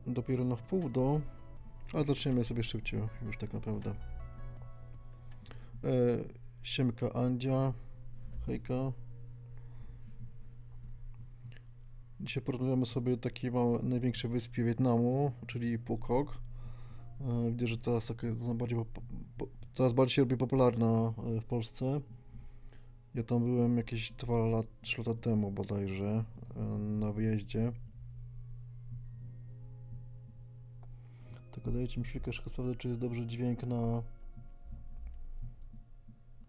dopiero na wpół do, ale zaczniemy sobie szybciej już tak naprawdę. Siemka Andzia, hejka. Dzisiaj porozmawiamy sobie o takiej największej wyspie Wietnamu, czyli Phuoc. Widzę, że coraz bardziej się robi popularna w Polsce. Ja tam byłem jakieś 3 lata temu bodajże na wyjeździe. Tylko dajcie mi chwilkę, szybko sprawdzę, czy jest dobry dźwięk na...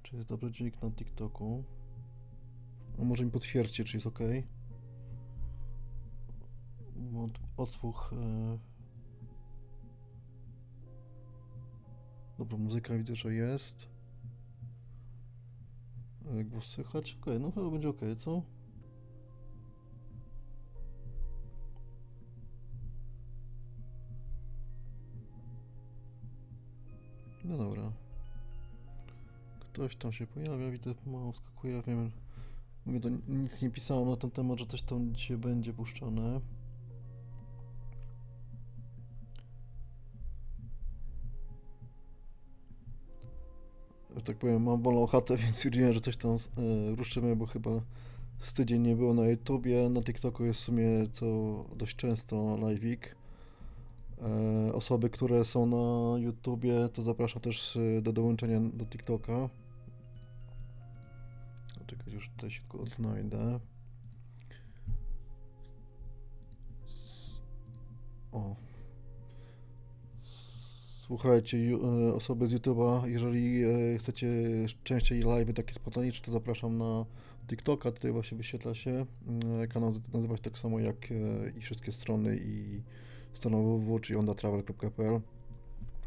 Czy jest dobry dźwięk na TikToku. A może mi potwierdźcie, czy jest ok. Odsłuch... Dobra, muzyka widzę, że jest. Głos słychać? Ok, no chyba będzie ok, co? No dobra. Ktoś tam się pojawia, widzę, mało wskakuje, wiem. Mówię, to nic nie pisałem na ten temat, że coś tam dzisiaj będzie puszczone. Że tak powiem, mam wolną chatę, więc stwierdziłem, że coś tam ruszymy, bo chyba z tydzień nie było na YouTubie. Na TikToku jest w sumie co dość często live'ik. Osoby, które są na YouTubie, to zapraszam też do dołączenia do TikToka. Czekaj, już tutaj się tylko odnajdę. O. Słuchajcie, osoby z YouTube'a, jeżeli chcecie częściej live'y takie spontaniczne, to zapraszam na TikToka, tutaj właśnie wyświetla się. Kanał nazywa się tak samo jak i wszystkie strony i strona www, czyli ondatravel.pl,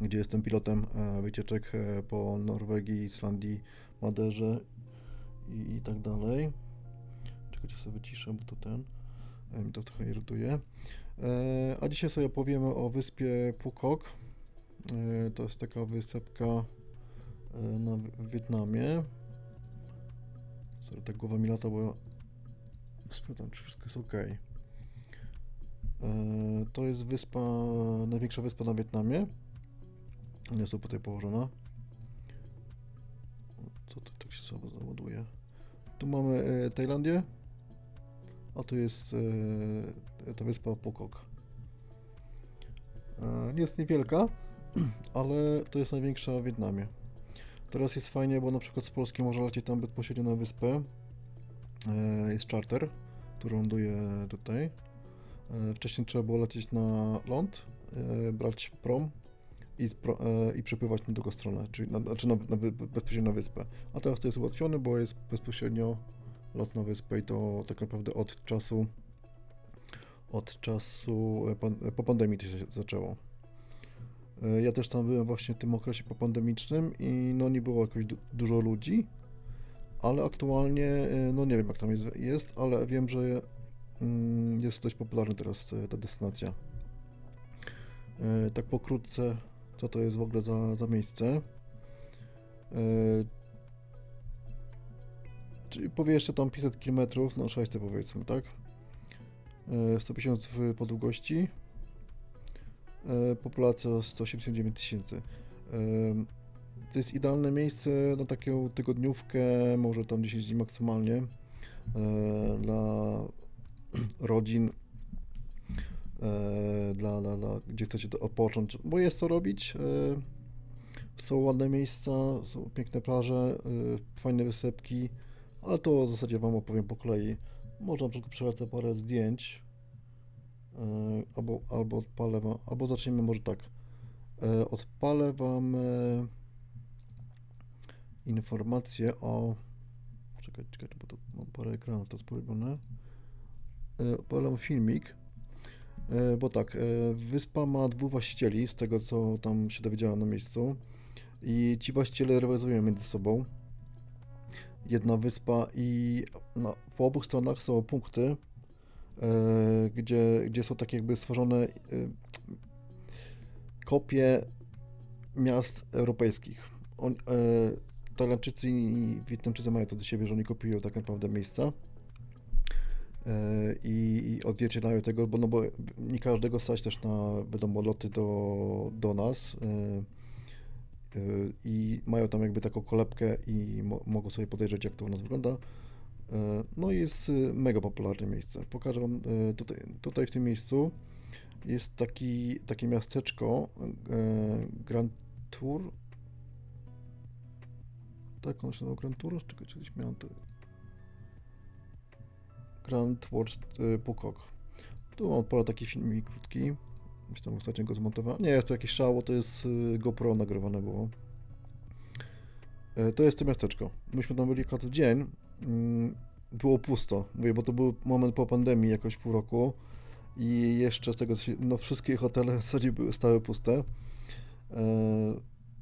gdzie jestem pilotem wycieczek po Norwegii, Islandii, Maderze i tak dalej. Czekajcie, sobie wyciszę, bo to mi to trochę irytuje. A dzisiaj sobie opowiemy o wyspie Phuoc. To jest taka wysepka w Wietnamie. Sorry, tak głowa mi lata, bo sprawdzam, czy wszystko jest ok. To jest wyspa, największa wyspa na Wietnamie. Jest tu tutaj położona. Co to tak się słabo załaduje? Tu mamy Tajlandię, a tu jest ta wyspa Phuoc. Nie jest niewielka, ale to jest największa w Wietnamie. Teraz jest fajnie, bo na przykład z Polski można lecieć tam bezpośrednio na wyspę. Jest charter, który ląduje tutaj. Wcześniej trzeba było lecieć na ląd, brać prom i przepływać na drugą stronę, czyli bezpośrednio na wyspę. A teraz to jest ułatwione, bo jest bezpośrednio lot na wyspę i to tak naprawdę od czasu po pandemii to się zaczęło. Ja też tam byłem właśnie w tym okresie popandemicznym i no nie było jakoś dużo ludzi, ale aktualnie, no nie wiem jak tam jest, ale wiem, że jest dość popularna teraz ta destynacja. Tak pokrótce, co to jest w ogóle za miejsce. Czyli powie jeszcze tam 500 km, no 600 powiedzmy, tak? 150 po długości. Populacja 189 tysięcy. To jest idealne miejsce na taką tygodniówkę, może tam 10 dni maksymalnie, dla rodzin, gdzie chcecie to odpocząć, bo jest co robić. Są ładne miejsca, są piękne plaże, fajne wysepki, ale to w zasadzie Wam opowiem po kolei. Można tylko przelecę parę zdjęć, albo odpalę Wam, albo zaczniemy może tak. Odpalę Wam informacje o... Czekaj, bo to mam parę ekranów, to jest porobione. Odpalę Wam filmik, bo tak, wyspa ma 2 właścicieli, z tego co tam się dowiedziałem na miejscu. I ci właściciele rywalizują między sobą. Jedna wyspa i po obu stronach są punkty, gdzie są tak jakby stworzone kopie miast europejskich. Tajlandczycy i Wietnamczycy mają to do siebie, że oni kopiują tak naprawdę miejsca. i odzwierciedlają tego, bo nie każdego stać też na, wiadomo, loty do nas i mają tam jakby taką kolebkę i mogą sobie podejrzeć, jak to u nas wygląda. No i jest mega popularne miejsce. Pokażę Wam tutaj w tym miejscu jest takie miasteczko Grand Tour. Tak, ono się nazywa Grand Tour? Czekaj, kiedyś miałem to. Grand Watch Pukok. Tu mam pole taki filmik krótki. Myślę, tam ostatnio go zmontowałem. Nie jest to jakieś szało, to jest GoPro nagrywane było. To jest to miasteczko. Myśmy tam byli akurat w dzień. Było pusto, mówię, bo to był moment po pandemii, jakoś pół roku. I jeszcze z tego, no wszystkie hotele w zasadzie stały puste.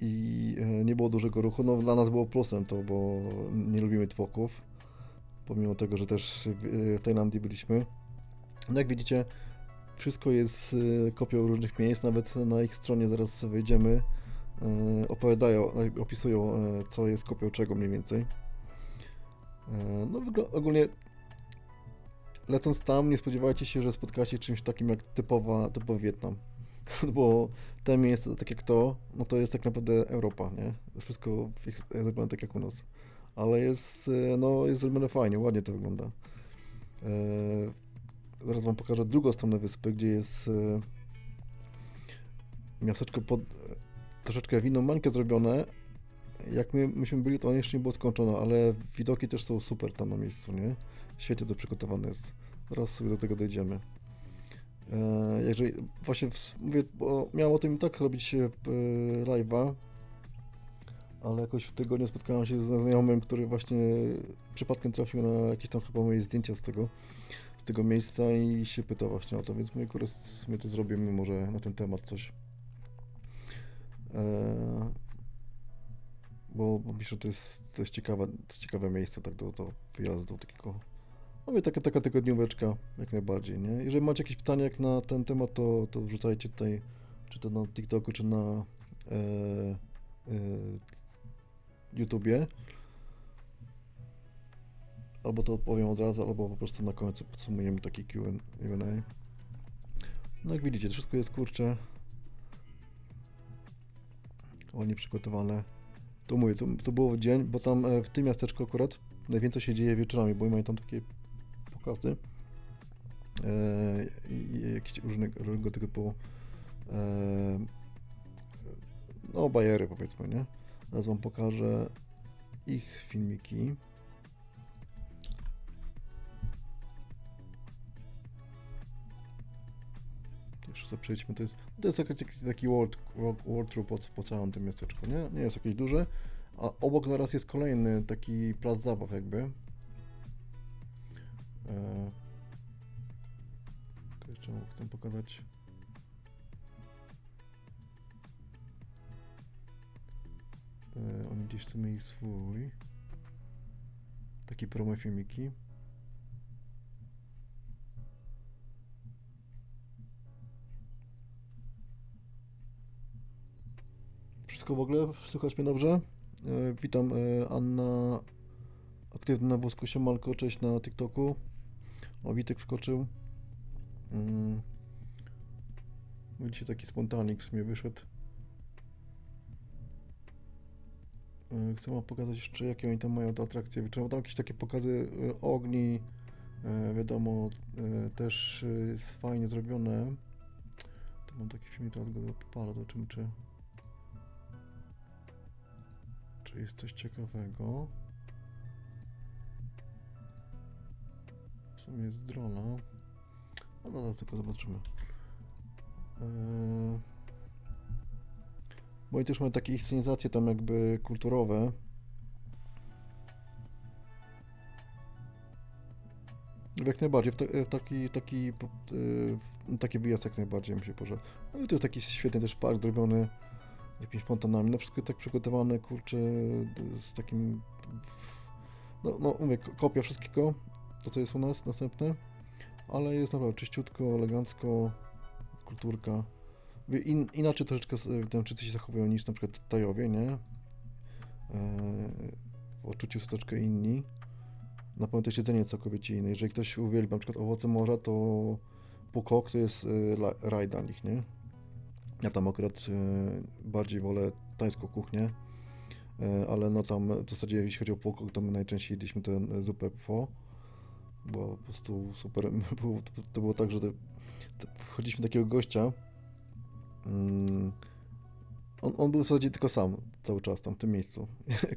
I nie było dużego ruchu. No dla nas było plusem to, bo nie lubimy tłoków. Pomimo tego, że też w Tajlandii byliśmy. No jak widzicie, wszystko jest kopią różnych miejsc, nawet na ich stronie zaraz wejdziemy. Opowiadają, opisują, co jest kopią czego mniej więcej. No ogólnie lecąc tam, nie spodziewajcie się, że spotkacie czymś takim jak typowy Wietnam. Bo te miejsca, tak jak to, no to jest tak naprawdę Europa, nie? Wszystko jest zrobione tak jak u nas. Ale jest zrobione fajnie, ładnie to wygląda. Zaraz Wam pokażę drugą stronę wyspy, gdzie jest miasteczko troszeczkę w inną mańkę zrobione. Jak myśmy byli, to jeszcze nie było skończone, ale widoki też są super tam na miejscu, nie? Świetnie to przygotowane jest. Zaraz sobie do tego dojdziemy. Jeżeli właśnie mówię, bo miało to mi tak robić live'a, ale jakoś w tygodniu spotkałem się ze znajomym, który właśnie przypadkiem trafił na jakieś tam chyba moje zdjęcia z tego miejsca i się pytał właśnie o to, więc my to zrobimy może na ten temat coś. Bo myślę, że to jest ciekawe miejsce tak do wyjazdu takiego. No i taka tygodnióweczka jak najbardziej, nie? Jeżeli macie jakieś pytania jak na ten temat, to wrzucajcie tutaj, czy to na TikToku, czy na YouTubie. Albo to odpowiem od razu, albo po prostu na końcu podsumujemy taki Q&A. No jak widzicie, wszystko jest kurcze ładnie przygotowane. To mówię, to było w dzień, bo tam w tym miasteczku akurat najwięcej się dzieje wieczorami, bo mają tam takie pokazy i jakieś różnego typu no bajery, powiedzmy, nie? Teraz Wam pokażę ich filmiki. Jeszcze sobie przejdźmy, to jest taki world tour po całym tym miasteczku, nie? Nie jest jakieś duże, a obok zaraz jest kolejny taki plac zabaw jakby. Jeszcze chcę pokazać. Oni gdzieś tu mieli swój taki promo filmiki. Wszystko w ogóle? Słychać mnie dobrze? Witam, Anna, aktywna na wózku, siemanko, cześć na TikToku. O, Witek wskoczył. Widzicie, taki spontanik w sumie wyszedł. Chcę Wam pokazać jeszcze, jakie oni tam mają te atrakcje wieczorowe. Tam jakieś takie pokazy ogni, wiadomo, też jest fajnie zrobione. To mam taki film, teraz go odpalę, zobaczymy, czy jest coś ciekawego. W sumie jest drona. No zaraz tylko zobaczymy. Bo i też mamy takie inscenizacje tam jakby kulturowe. Jak najbardziej, taki wyjazd jak najbardziej mi się podoba. No i to jest taki świetny też park zrobiony z jakimiś fontanami. No wszystko tak przygotowane, kurczę, z takim... No mówię, kopia wszystkiego, to co jest u nas następne. Ale jest naprawdę czyściutko, elegancko, kulturka. Inaczej troszeczkę Tajlandczycy się zachowują niż na przykład Tajowie, nie? W odczuciu są troszeczkę inni. na pewno też jedzenie jest całkowicie inne. Jeżeli ktoś uwielbia na przykład owoce morza, to Pukok to jest raj dla nich, nie? Ja tam akurat bardziej wolę tajską kuchnię, ale no tam w zasadzie jeśli chodzi o Pukok, to my najczęściej jedliśmy tę zupę pho, bo po prostu super. To było tak, że wchodziliśmy do takiego gościa, on był w zasadzie tylko sam cały czas tam w tym miejscu.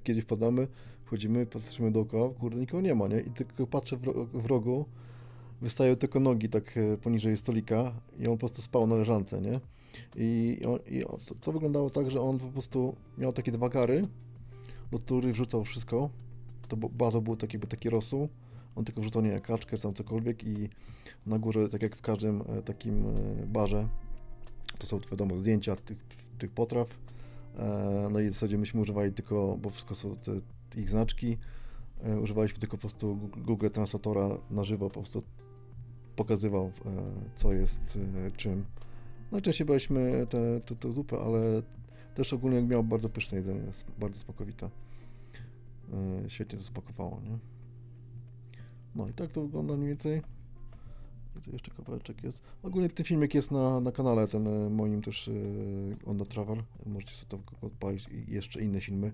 Kiedyś wpadamy, wchodzimy, patrzymy dookoła, kurde, nikogo nie ma, nie? I tylko patrzę w rogu, wystają tylko nogi tak poniżej stolika i on po prostu spał na leżance, nie? To wyglądało tak, że on po prostu miał takie dwa gary, do których wrzucał wszystko. To bazą był taki rosół. On tylko wrzucał, nie wiem, kaczkę, tam cokolwiek i na górze, tak jak w każdym takim barze, to są wiadomo zdjęcia tych potraw. No i w zasadzie myśmy używali tylko, bo wszystko są ich znaczki, używaliśmy tylko po prostu Google Translatora na żywo, po prostu pokazywał, co jest czym. Najczęściej braliśmy tę zupę, ale też ogólnie miał bardzo pyszne jedzenie, jest bardzo smakowite. Świetnie to smakowało, nie? No i tak to wygląda mniej więcej. I tu jeszcze kawałeczek jest. Ogólnie ten filmik jest na kanale, ten moim też On The Travel. Możecie sobie tam odpalić i jeszcze inne filmy.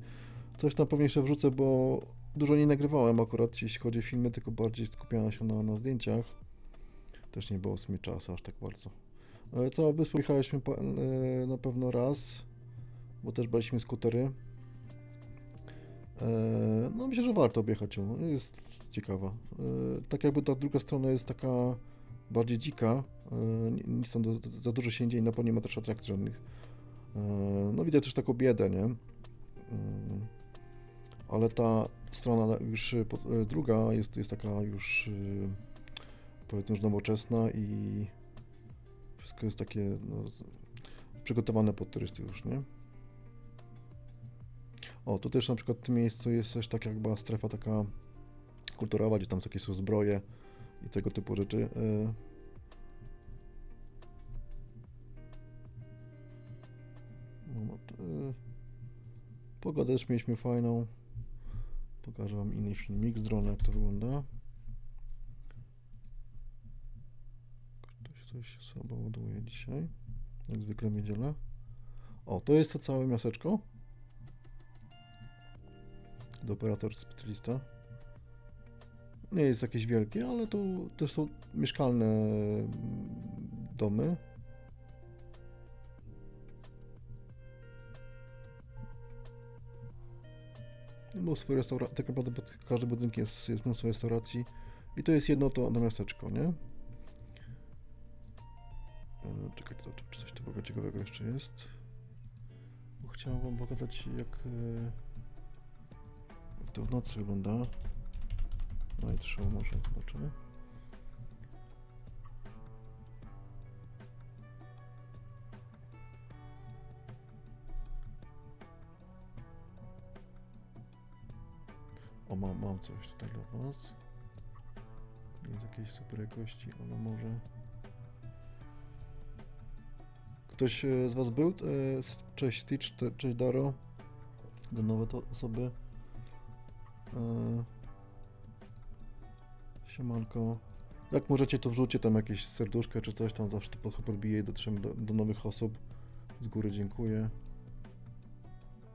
Coś tam pewnie jeszcze wrzucę, bo dużo nie nagrywałem akurat, jeśli chodzi o filmy, tylko bardziej skupiałem się na zdjęciach. Też nie było w sumie czasu aż tak bardzo. Całą wyspę jechaliśmy na pewno raz, bo też braliśmy skutery. No myślę, że warto objechać ją, jest ciekawa. Tak jakby ta druga strona jest taka bardziej dzika, nic tam za dużo się nie dzieje, na pewno nie ma też atrakcji żadnych. No widać też taką biedę, nie? Ale ta strona już druga jest taka już powiedzmy już nowoczesna i wszystko jest takie no, przygotowane pod turystów już, nie? O, tu też na przykład w tym miejscu jest też tak jakby strefa taka kulturowa, gdzie tam są jakieś zbroje i tego typu rzeczy. Pogodę też mieliśmy fajną. Pokażę wam inny filmik z drona, jak to wygląda. Ktoś coś słabo ładuje dzisiaj. Jak zwykle w niedzielę. O, to jest to całe miasteczko. Do operator specjalista. Nie jest jakieś wielkie, ale to też są mieszkalne domy. Mnóstwo restauracji, tak naprawdę pod każdym budynkiem jest mnóstwo restauracji i to jest jedno to miasteczko, nie? Czekajcie, czy coś tu ciekawego jeszcze jest? Bo chciałem wam pokazać jak to w nocy wygląda. Night Show może zobaczę. O, mam coś tutaj dla was. Nie jest jakiejś super jakości, ale może... Ktoś z was był? Cześć Stitch, cześć Daro. Do nowe to osoby. Siemanko. Jak możecie, to wrzućcie tam jakieś serduszkę czy coś tam, zawsze to podbije i dotrzemy do nowych osób. Z góry dziękuję.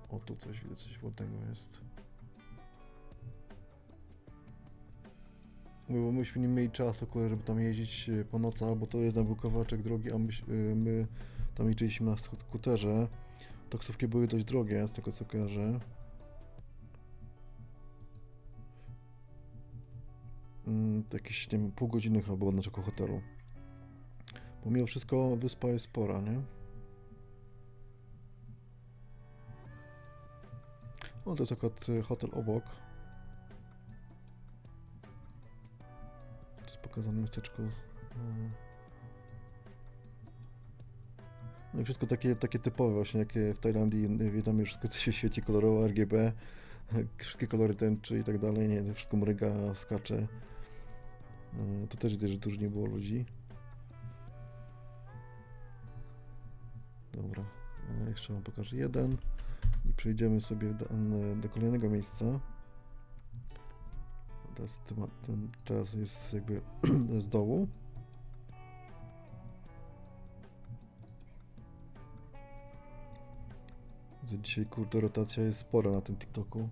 O, tu coś widać, coś ładnego jest. Bo myśmy nie mieli czasu, żeby tam jeździć po nocach, bo to jest był kawałeczek drogi, a my tam jeździliśmy na skuterze. Taksówki były dość drogie, z tego co kojarzę. Jakieś, nie wiem, pół godziny chyba było od naszego hotelu. Bo mimo wszystko wyspa jest spora, nie? No to jest akurat hotel obok. To jest pokazane miasteczko. No i wszystko takie typowe właśnie, jak w Tajlandii, Wietnamie wszystko co się świeci kolorowo, RGB, wszystkie kolory tęczy i tak dalej, nie, wszystko mryga, skacze. To też widać, że dużo nie było ludzi. Dobra, jeszcze wam pokażę jeden i przejdziemy sobie do kolejnego miejsca. Teraz jest jakby z dołu. Dzisiaj kurde rotacja jest spora na tym TikToku.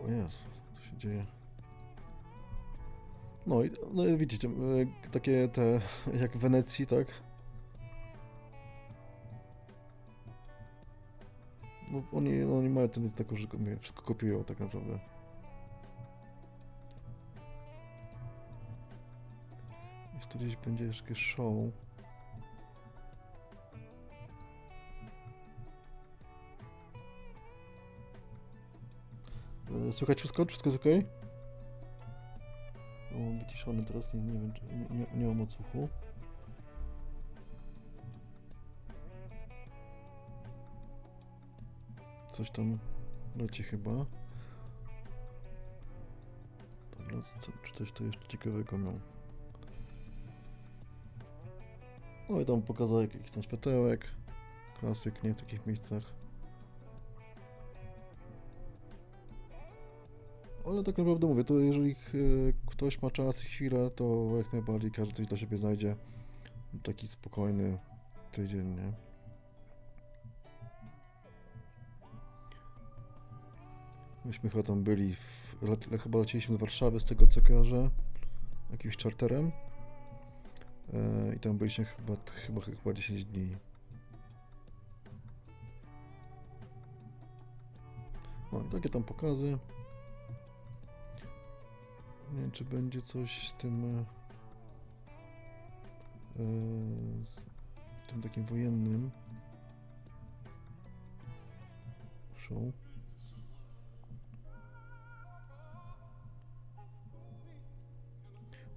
O Jezu, co się dzieje? No i widzicie, takie te jak w Wenecji, tak? No, oni mają tendencję taką, że wszystko kopiują tak naprawdę. Jeśli tu gdzieś będzie jeszcze show. Słychać wszystko? Wszystko jest ok? O, wyciszony teraz, nie wiem, czy nie mam odsłuchu. Coś tam leci chyba. Dobra, czy coś tu jeszcze ciekawego miał? No i tam pokazał jakiś tam światełek. Klasyk, nie w takich miejscach. Ale tak naprawdę mówię, to jeżeli ktoś ma czas i chwilę, to jak najbardziej każdy coś dla siebie znajdzie. Taki spokojny tydzień, nie? Myśmy chyba tam byli, chyba leciliśmy z Warszawy, z tego co kojarzę, jakimś czarterem. I tam byliśmy chyba 10 dni. No i takie tam pokazy. Nie wiem, czy będzie coś z tym takim wojennym show.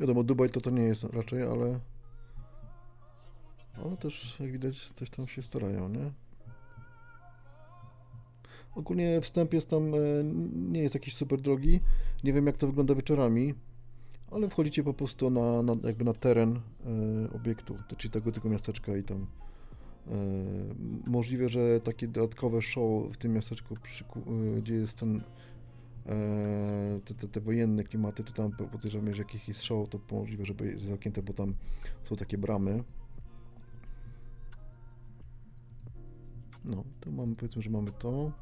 Wiadomo, Dubaj to nie jest raczej, ale też jak widać coś tam się starają, nie? Ogólnie wstęp jest tam, nie jest jakiś super drogi. Nie wiem jak to wygląda wieczorami, ale wchodzicie po prostu jakby na teren obiektu, czyli tego miasteczka i tam możliwe, że takie dodatkowe show w tym miasteczku, gdzie jest te wojenne klimaty, to tam podejrzewam, że jakiś show, to możliwe, żeby jest zamknięte, bo tam są takie bramy. No, to mamy, powiedzmy, że mamy to.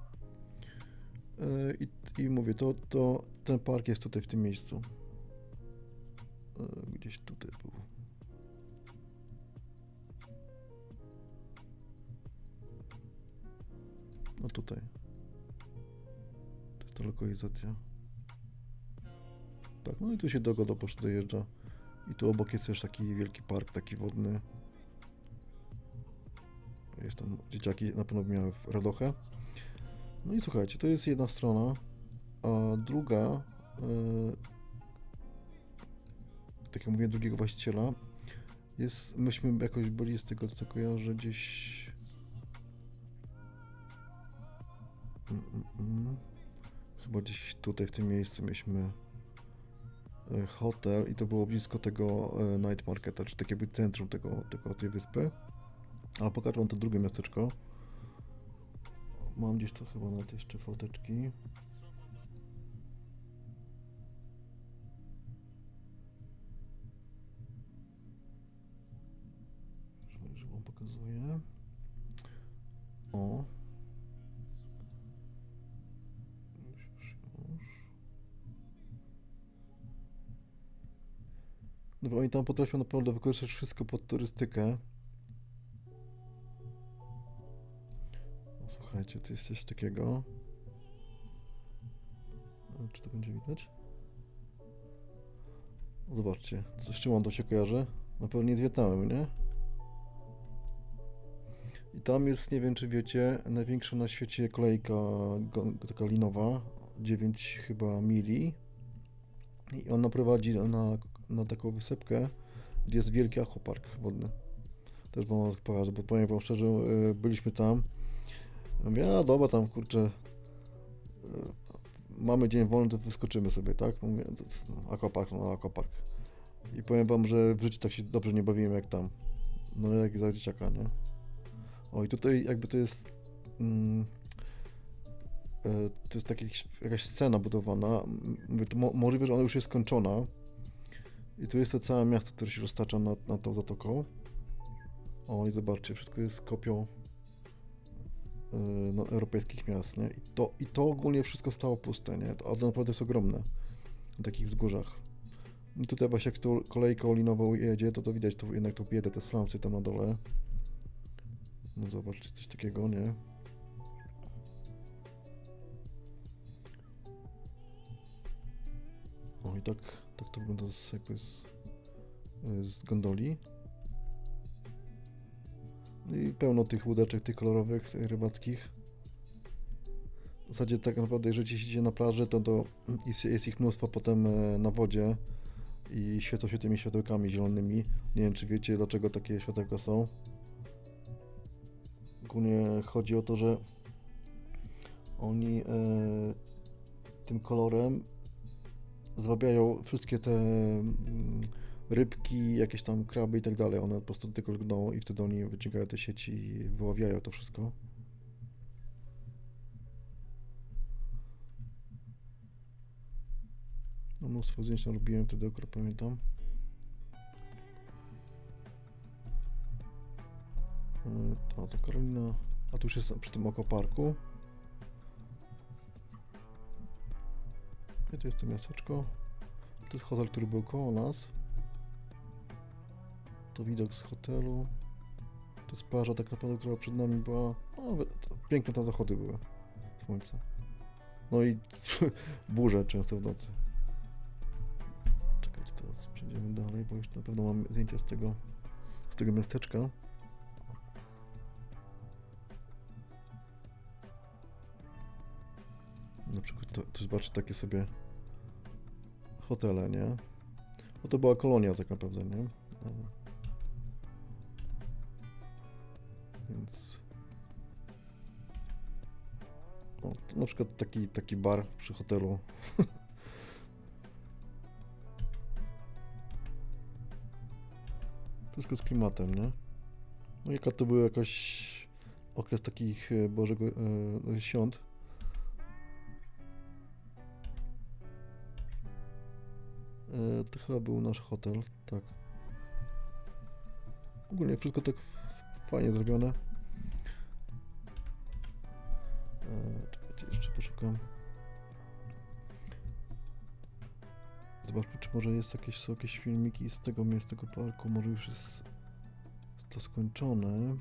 I mówię, ten park jest tutaj w tym miejscu. Gdzieś tutaj był. No tutaj. To jest ta lokalizacja. Tak, no i tu się do Godoposz dojeżdża. I tu obok jest też taki wielki park, taki wodny. Jest tam, dzieciaki na pewno miały radochę. No i słuchajcie, to jest jedna strona, a druga, tak jak mówiłem, drugiego właściciela, myśmy jakoś byli z tego co kojarzę gdzieś, chyba gdzieś tutaj w tym miejscu mieliśmy hotel i to było blisko tego night marketa, czy tak jakby centrum tej wyspy. A pokażę wam to drugie miasteczko. Mam gdzieś to chyba nawet jeszcze foteczki. Że wam pokazuję. O. Już. No bo oni tam potrafią naprawdę wykorzystać wszystko pod turystykę. Słuchajcie, to jest coś takiego. Czy to będzie widać? Zobaczcie, z czym on to się kojarzy? Na pewno nie z Wietnamem, nie? I tam jest, nie wiem czy wiecie, największa na świecie kolejka taka linowa, 9 chyba mili. I ona prowadzi na taką wysepkę, gdzie jest wielki aquapark wodny. Też wam pokażę, bo powiem wam szczerze, byliśmy tam. Mówię, a dobra, tam kurczę, mamy dzień wolny, to wyskoczymy sobie, tak? Mówię, aquapark, no aquapark. I powiem wam, że w życiu tak się dobrze nie bawiłem jak tam. No jak za dzieciaka, nie? O i tutaj jakby to jest to jest taka jakaś scena budowana. Mówię, to możliwe, że ona już jest skończona. I tu jest to całe miasto, które się roztacza nad tą zatoką. O, i zobaczcie, wszystko jest kopią no, europejskich miast, nie? I to ogólnie wszystko stało puste, nie? To naprawdę jest ogromne na takich wzgórzach. I tutaj właśnie jak tą kolejką linową jedzie, to widać to jednak tą biedę, te slumsy tam na dole. No zobaczcie, coś takiego, nie? O i tak to wygląda jakby z gondoli. I pełno tych łódeczek, tych kolorowych, rybackich. W zasadzie tak naprawdę, jeżeli się idzie na plaży, to jest ich mnóstwo potem na wodzie i świecą się tymi światełkami zielonymi. Nie wiem, czy wiecie, dlaczego takie światełka są. Ogólnie chodzi o to, że oni tym kolorem zwabiają wszystkie te rybki, jakieś tam kraby i tak dalej. One po prostu tylko lgną i wtedy oni wyciągają te sieci i wyławiają to wszystko. No, mnóstwo zdjęć robiłem wtedy, akurat pamiętam. To Karolina, a tu już jest przy tym aquaparku. I to jest to miasteczko. To jest hotel, który był koło nas. To widok z hotelu. To jest plaża tak naprawdę, która przed nami była. No, piękne te zachody były. Słońce. No i burze często w nocy. Czekajcie, teraz przejdziemy dalej, bo już na pewno mam zdjęcia z tego miasteczka. Na przykład to zobaczcie takie sobie hotele, nie? Bo to była kolonia tak naprawdę, nie? Więc... O, to na przykład taki bar przy hotelu. Wszystko z klimatem, nie? No jaka to był jakoś okres takich Bożego Świąt. To chyba był nasz hotel, tak. Ogólnie wszystko tak fajnie zrobione. Czekajcie, jeszcze poszukam. Zobaczmy, czy może są jakieś filmiki z tego parku. Może już jest to skończone.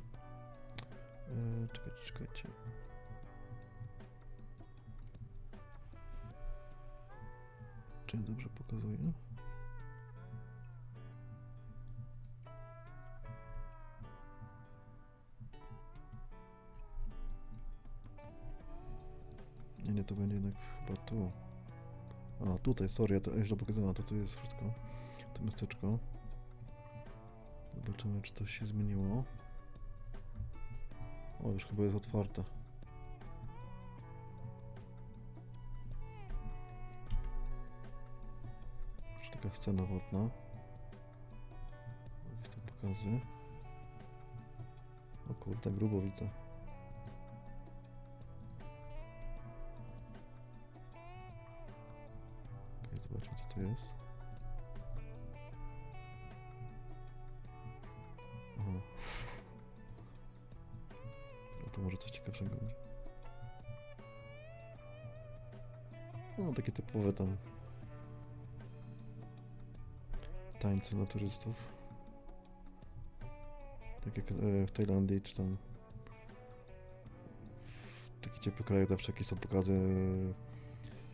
Czekajcie. Czy dobrze pokazuję? Nie, to będzie jednak chyba tu. A, tutaj, sorry, ja to źle pokazałem, to tu jest wszystko. To miasteczko. Zobaczymy, czy coś się zmieniło. O, już chyba jest otwarte. Już taka scena wodna. Jakieś tam pokazy. O kurde, grubo widzę. Zobaczmy, co to jest. Aha. No to może coś ciekawszego będzie. No, takie typowe tam tańce dla turystów. Tak jak w Tajlandii, czy tam w takich ciepłych krajach zawsze jakieś są pokazy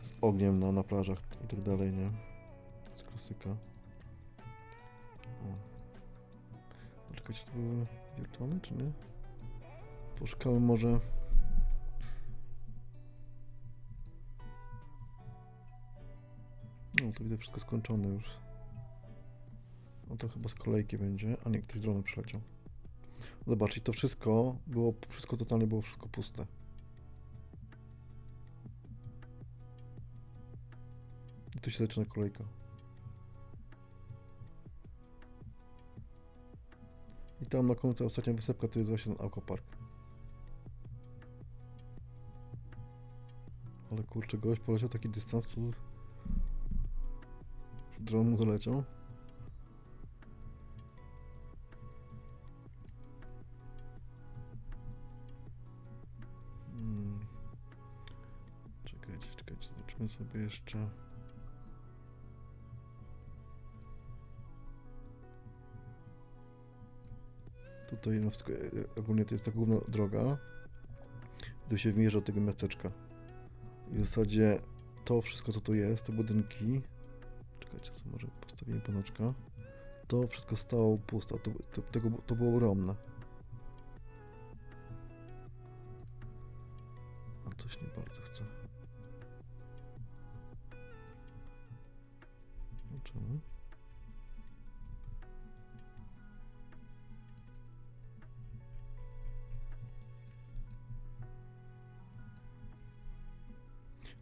z ogniem na plażach i tak dalej, nie? To jest klasyka. O. Czekajcie, to były wirtualne, czy nie? Poszukamy może... No to widzę wszystko skończone już. No to chyba z kolejki będzie, a nie, ktoś dronem przyleciał. Zobaczcie, to wszystko totalnie było wszystko puste. I tu się zaczyna kolejka. I tam na końcu ostatnia wysepka to jest właśnie ten aquapark. Ale kurczę, gość poleciał taki dystans, to... Dron mu doleciał. Czekajcie, zobaczmy sobie jeszcze. Tutaj no, ogólnie to jest ta główna droga, gdy się wmierza do tego miasteczka. I w zasadzie to wszystko, co tu jest, te budynki, czekajcie, co może postawimy panoczka, to wszystko stało puste, to było ogromne. A coś nie bardzo chcę. Czemu?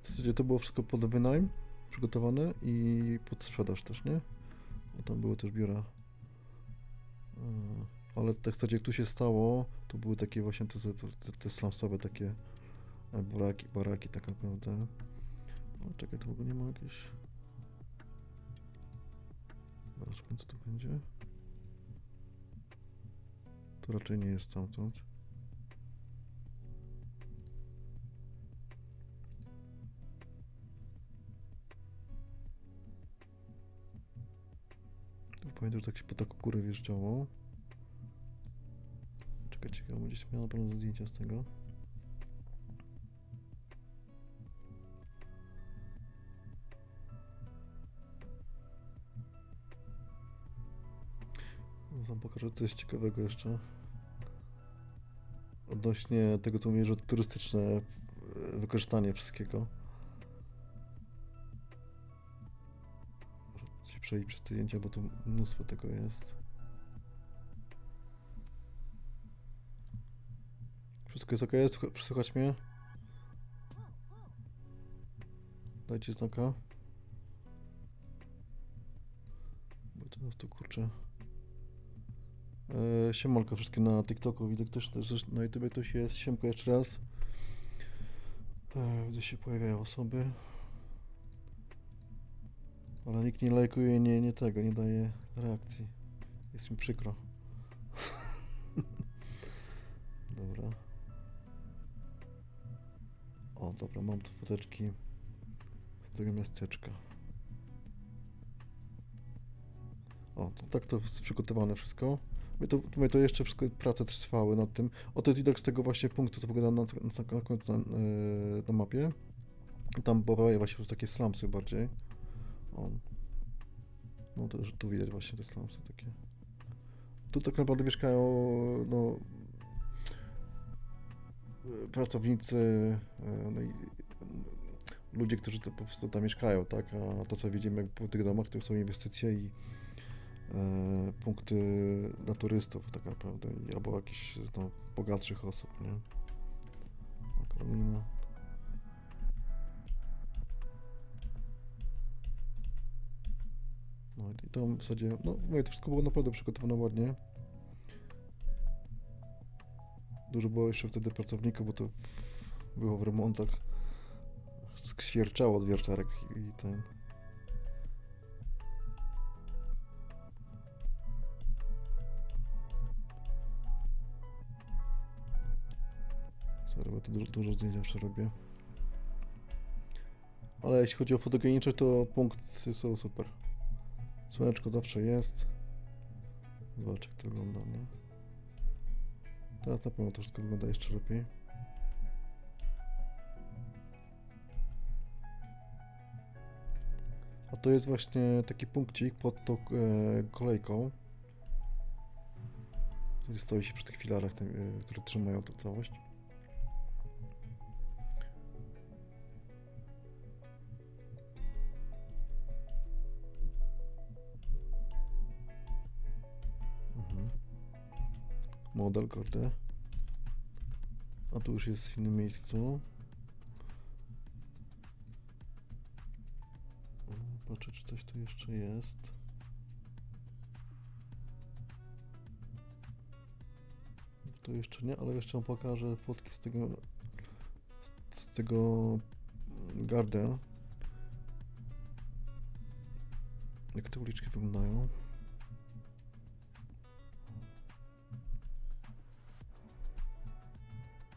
W zasadzie to było wszystko pod wynajem przygotowane i pod sprzedaż też, nie? Bo tam były też biura. Ale tak w zasadzie jak tu się stało, to były takie właśnie te slumsowe takie baraki tak naprawdę. O, czekaj, to w ogóle nie ma jakieś... Zobaczmy, co tu będzie. To raczej nie jest stamtąd. Pamiętam, że tak się po taką górę wjeżdżało. Czekajcie, ja gdzieś miał na pewno zdjęcia z tego. Wam pokażę coś ciekawego jeszcze. Odnośnie tego, co mówię, że turystyczne wykorzystanie wszystkiego. Muszę przejść przez te zdjęcia, bo tu mnóstwo tego jest. Wszystko jest ok? Słychać mnie? Dajcie znaka. Bo teraz tu kurczę. Siemanko wszystkie na TikToku, widzę też na YouTube ktoś jest. Siemko jeszcze raz. Gdzie się pojawiają osoby. Ale nikt nie lajkuje, nie daje reakcji. Jest mi przykro. Dobra. O, dobra, mam tu foteczki z tego miasteczka. O, tak to jest przygotowane wszystko. To jeszcze wszystko prace trwały nad tym. O, to jest widok z tego właśnie punktu, co wygląda na końcu na mapie. Tam bywały właśnie takie slumsy bardziej. O. No to już tu widać właśnie te slumsy takie. Tu tak naprawdę mieszkają, no, pracownicy, no i ludzie, którzy to po prostu tam mieszkają, tak? A to, co widzimy po tych domach, to są inwestycje i punkty dla turystów tak naprawdę, albo jakichś no, bogatszych osób, nie? O, Karolina. No i tam w zasadzie, no mówię, to wszystko było naprawdę przygotowane ładnie. Dużo było jeszcze wtedy pracowników, bo to było w remontach. Skwierczało od wiertarek i ten... Sorry, bo tu dużo zdjęć zawsze robię. Ale jeśli chodzi o fotogeniczność, to punkty są super. Słoneczko zawsze jest. Zobacz, jak to wygląda, nie? Teraz na pewno to wszystko wygląda jeszcze lepiej. A to jest właśnie taki punkcik pod tą kolejką. Który stoi się przy tych filarach, które trzymają tę całość. Model, kurde. A tu już jest w innym miejscu. Patrzę, czy coś tu jeszcze jest. Tu jeszcze nie, ale jeszcze wam pokażę fotki z tego Garden. Jak te uliczki wyglądają?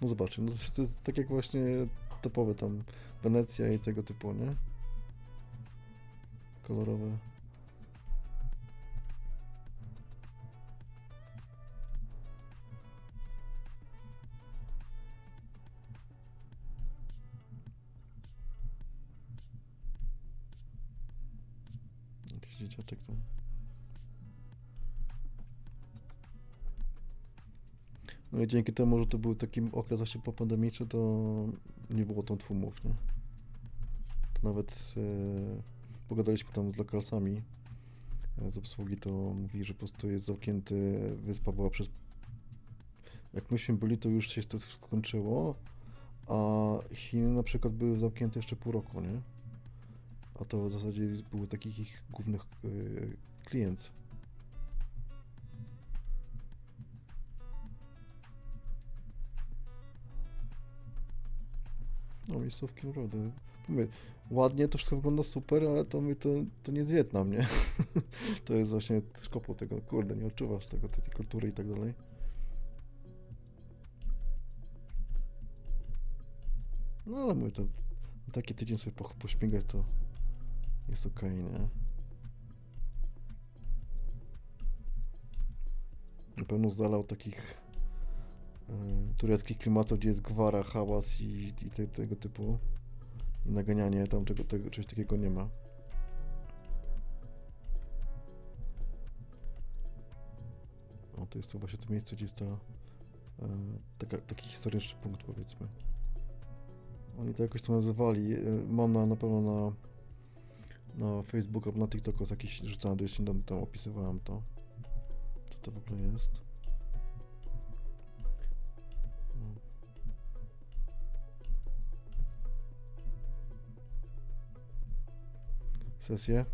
No zobaczcie, no to jest tak jak właśnie topowe tam Wenecja i tego typu, nie? Kolorowe. Jakiś dzieciaczek tam. No i dzięki temu, że to był taki okres właśnie popandemiczny, to nie było tam tłumów, nie? To nawet pogadaliśmy tam z lokalsami z obsługi, to mówi, że po prostu jest zamknięty, wyspa była przez... Jak myśmy byli, to już się to skończyło, a Chiny na przykład były zamknięte jeszcze pół roku, nie? A to w zasadzie były takich ich głównych klient. No, miejscówki naprawdę. Mówię, ładnie to wszystko wygląda super, ale to mówię, to nie jest Wietnam, nie? To jest właśnie skopu tego, kurde, nie odczuwasz tego, tej kultury i tak dalej. No ale mówię, to taki tydzień sobie pośmigać to jest okej, nie? Na pewno z dala od takich tureckich klimatów, gdzie jest gwara, hałas i tego typu i naganianie, tam czegoś takiego nie ma. O, to jest to właśnie to miejsce, gdzie jest taki historyczny punkt, powiedzmy. Oni to jakoś to nazywali. Mam na pewno na Facebooku albo na TikToku jakiś rzucałem, jeśli tam opisywałem to. Co to w ogóle jest? Sesję.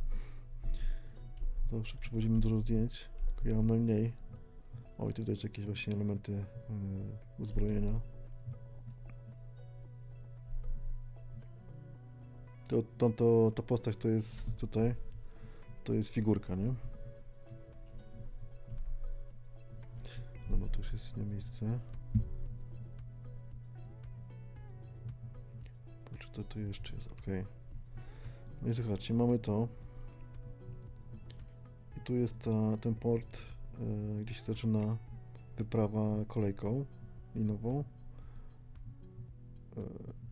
Zawsze przywozimy dużo zdjęć, tylko ja mam najmniej. O, i tutaj jakieś właśnie elementy uzbrojenia. Ta postać to jest tutaj, to jest figurka, nie? No bo to już jest inne miejsce. Patrzę, co tu jeszcze jest, ok. No i słuchajcie, mamy to. I tu jest ten port, gdzie się zaczyna wyprawa kolejką linową.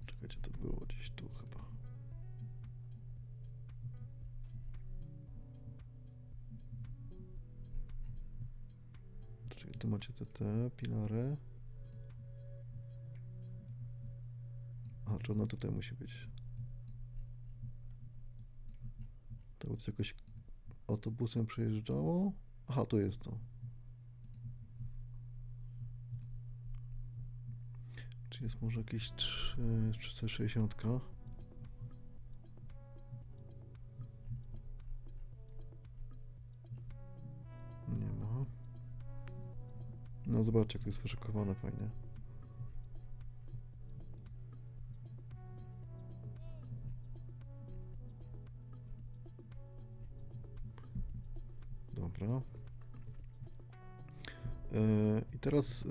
Czekajcie, to było gdzieś tu chyba. Czyli tu macie te pilary. A, czy ono tutaj musi być? To jakoś autobusem przejeżdżało? Aha, tu jest to. Czy jest może jakieś 360? Nie ma. No zobaczcie, jak to jest wyszykowane fajnie. Dobra. I teraz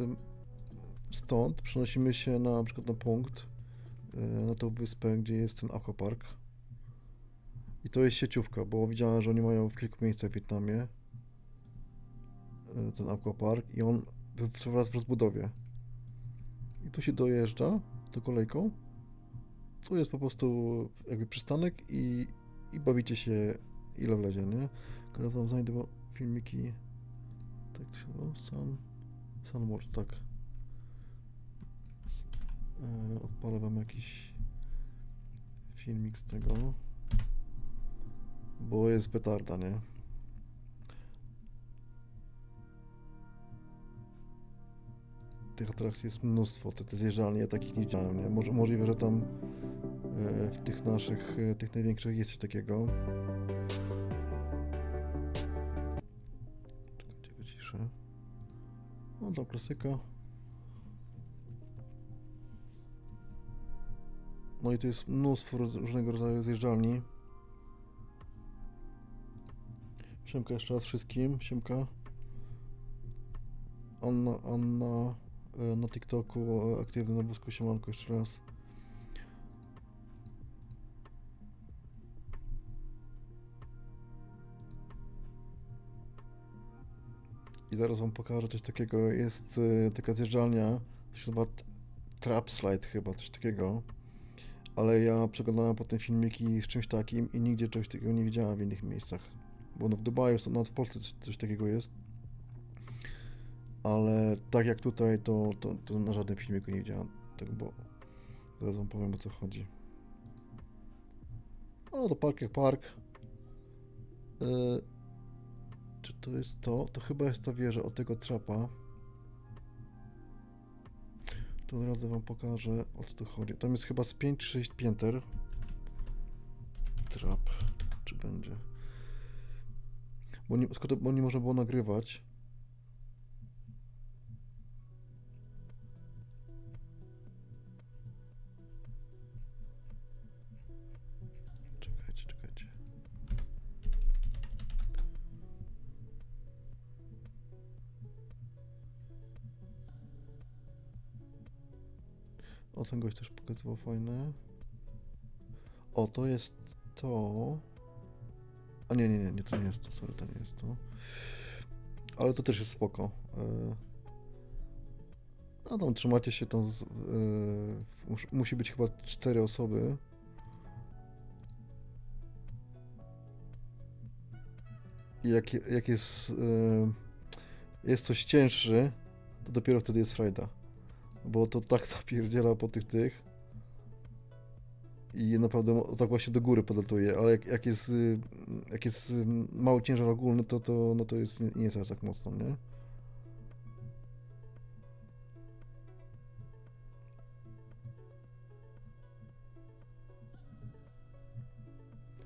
stąd przenosimy się na przykład na punkt, na tą wyspę, gdzie jest ten aquapark. I to jest sieciówka, bo widziałem, że oni mają w kilku miejscach w Wietnamie ten aquapark i on wraz w rozbudowie. I tu się dojeżdża tą kolejką. Tu jest po prostu jakby przystanek i bawicie się ile wlezie, nie? Teraz wam znajdę filmiki. Tak to się nazywa? Sunworld, tak. Odpalę wam jakiś filmik z tego, bo jest petarda, nie? Tych atrakcji jest mnóstwo, te zjeżdżalnie, ja takich nie widziałem, nie? Możliwe, że tam w tych naszych, tych największych jest coś takiego. Czekajcie, wyciszę. No to klasyka. No i to jest mnóstwo różnego rodzaju zjeżdżalni. Siemka jeszcze raz wszystkim, siemka. Anna na TikToku, aktywny na wózku, siemanko jeszcze raz. I zaraz wam pokażę coś takiego, jest taka zjeżdżalnia, to się nazywa Trap Slide chyba, coś takiego. Ale ja przeglądałem potem filmiki z czymś takim i nigdzie czegoś takiego nie widziałem w innych miejscach. Bo no w Dubaju, nawet w Polsce coś takiego jest. Ale tak jak tutaj, to na żadnym filmiku nie widziałem tego, bo zaraz wam powiem, o co chodzi. O, to park jak park. Czy to jest to? To chyba jest ta wieża od tego trapa. To zaraz wam pokażę, o co tu chodzi. Tam jest chyba z 5 czy 6 pięter. Trap, czy będzie? Bo nie można było nagrywać. Czekajcie. O, ten gość też pokazywał fajne. O, to jest to. A nie, to nie jest to, sorry, to nie jest to. Ale to też jest spoko. A tam trzymacie się tam musi być chyba 4 osoby. I jak jest coś cięższy, to dopiero wtedy jest frajda. Bo to tak zapierdziela po tych i naprawdę tak właśnie do góry podlatuje, ale jak jest mały ciężar ogólny, no to jest, nie jest aż tak mocno, nie?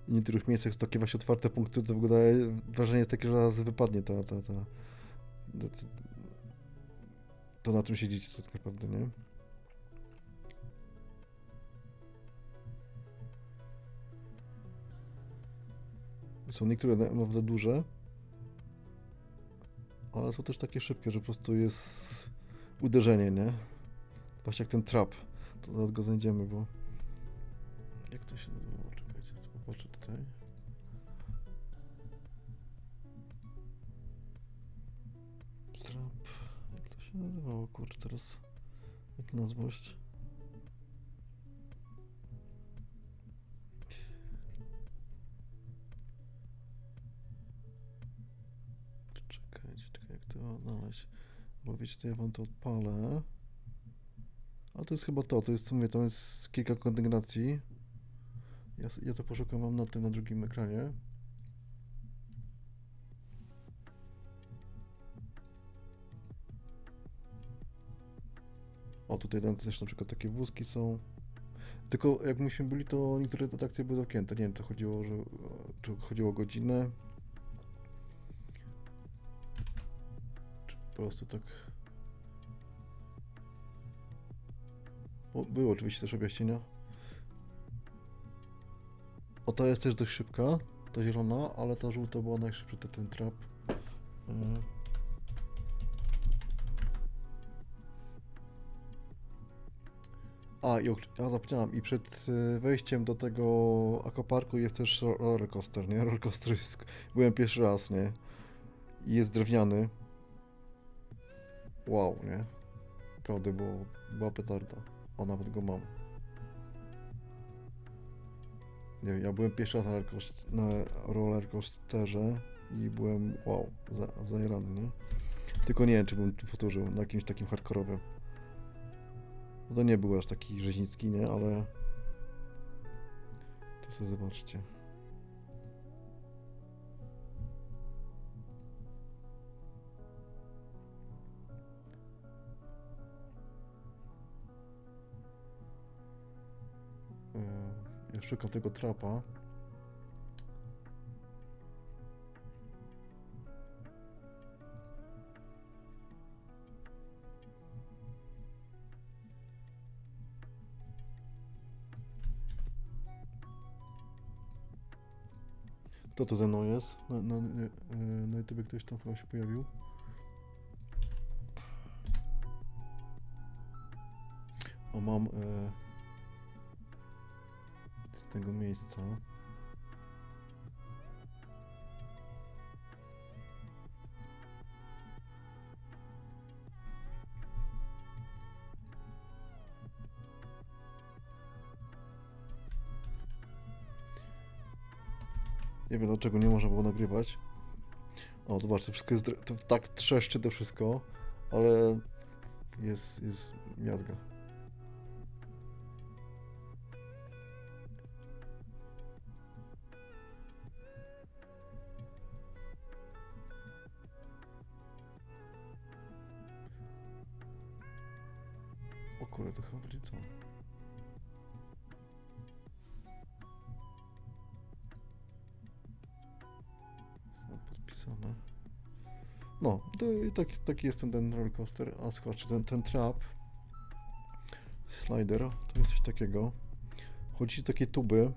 I w niektórych miejscach są takie właśnie otwarte punkty, to wygląda, wrażenie jest takie, że zaraz wypadnie to na czym siedzicie, to tak naprawdę, nie? Są niektóre naprawdę duże, ale są też takie szybkie, że po prostu jest uderzenie, nie? Właśnie jak ten trap. To zaraz go znajdziemy, bo... Jak to się nazywało? Czekajcie, co popatrzę tutaj. Trap... Jak to się nazywało? Kurczę, teraz... Jak nazwość? Czekajcie, jak to znaleźć? Bo wiecie, to ja wam to odpalę. Ale to jest chyba to jest w sumie, tam jest kilka konfiguracji. Ja to poszukam wam na drugim ekranie. O, tutaj też na przykład takie wózki są. Tylko jak myśmy byli, to niektóre atrakcje były zamknięte. Nie wiem, to chodziło, czy chodziło o godzinę. Czy po prostu tak... Były oczywiście też objaśnienia. O, ta jest też dość szybka, ta zielona, ale ta żółta była najszybsza, ten trap. Ja zapomniałem, i przed wejściem do tego aquaparku jest też rollercoaster, nie? Rollercoaster byłem pierwszy raz, nie? I jest drewniany. Wow, nie? Naprawdę była petarda. O, nawet go mam. Nie wiem, ja byłem pierwszy raz na rollercoasterze i byłem, wow, zajarany, nie? Tylko nie wiem, czy bym powtórzył na jakimś takim hardkorowym. To nie był aż taki rzeźnicki, nie? Ale... To sobie zobaczcie. Ja szukam tego trapa. Kto to ze mną jest? Na YouTube ktoś tam chyba się pojawił. O, mam z tego miejsca. Nie wiem dlaczego nie można było nagrywać. O, zobaczcie, wszystko jest, to tak trzeszczy to wszystko, ale jest miazga. O kurde, to chyba będzie co? Są podpisane. No, to i taki jest ten rollercoaster. A słuchajcie, ten trap, slider, to jest coś takiego. Chodzi takie tuby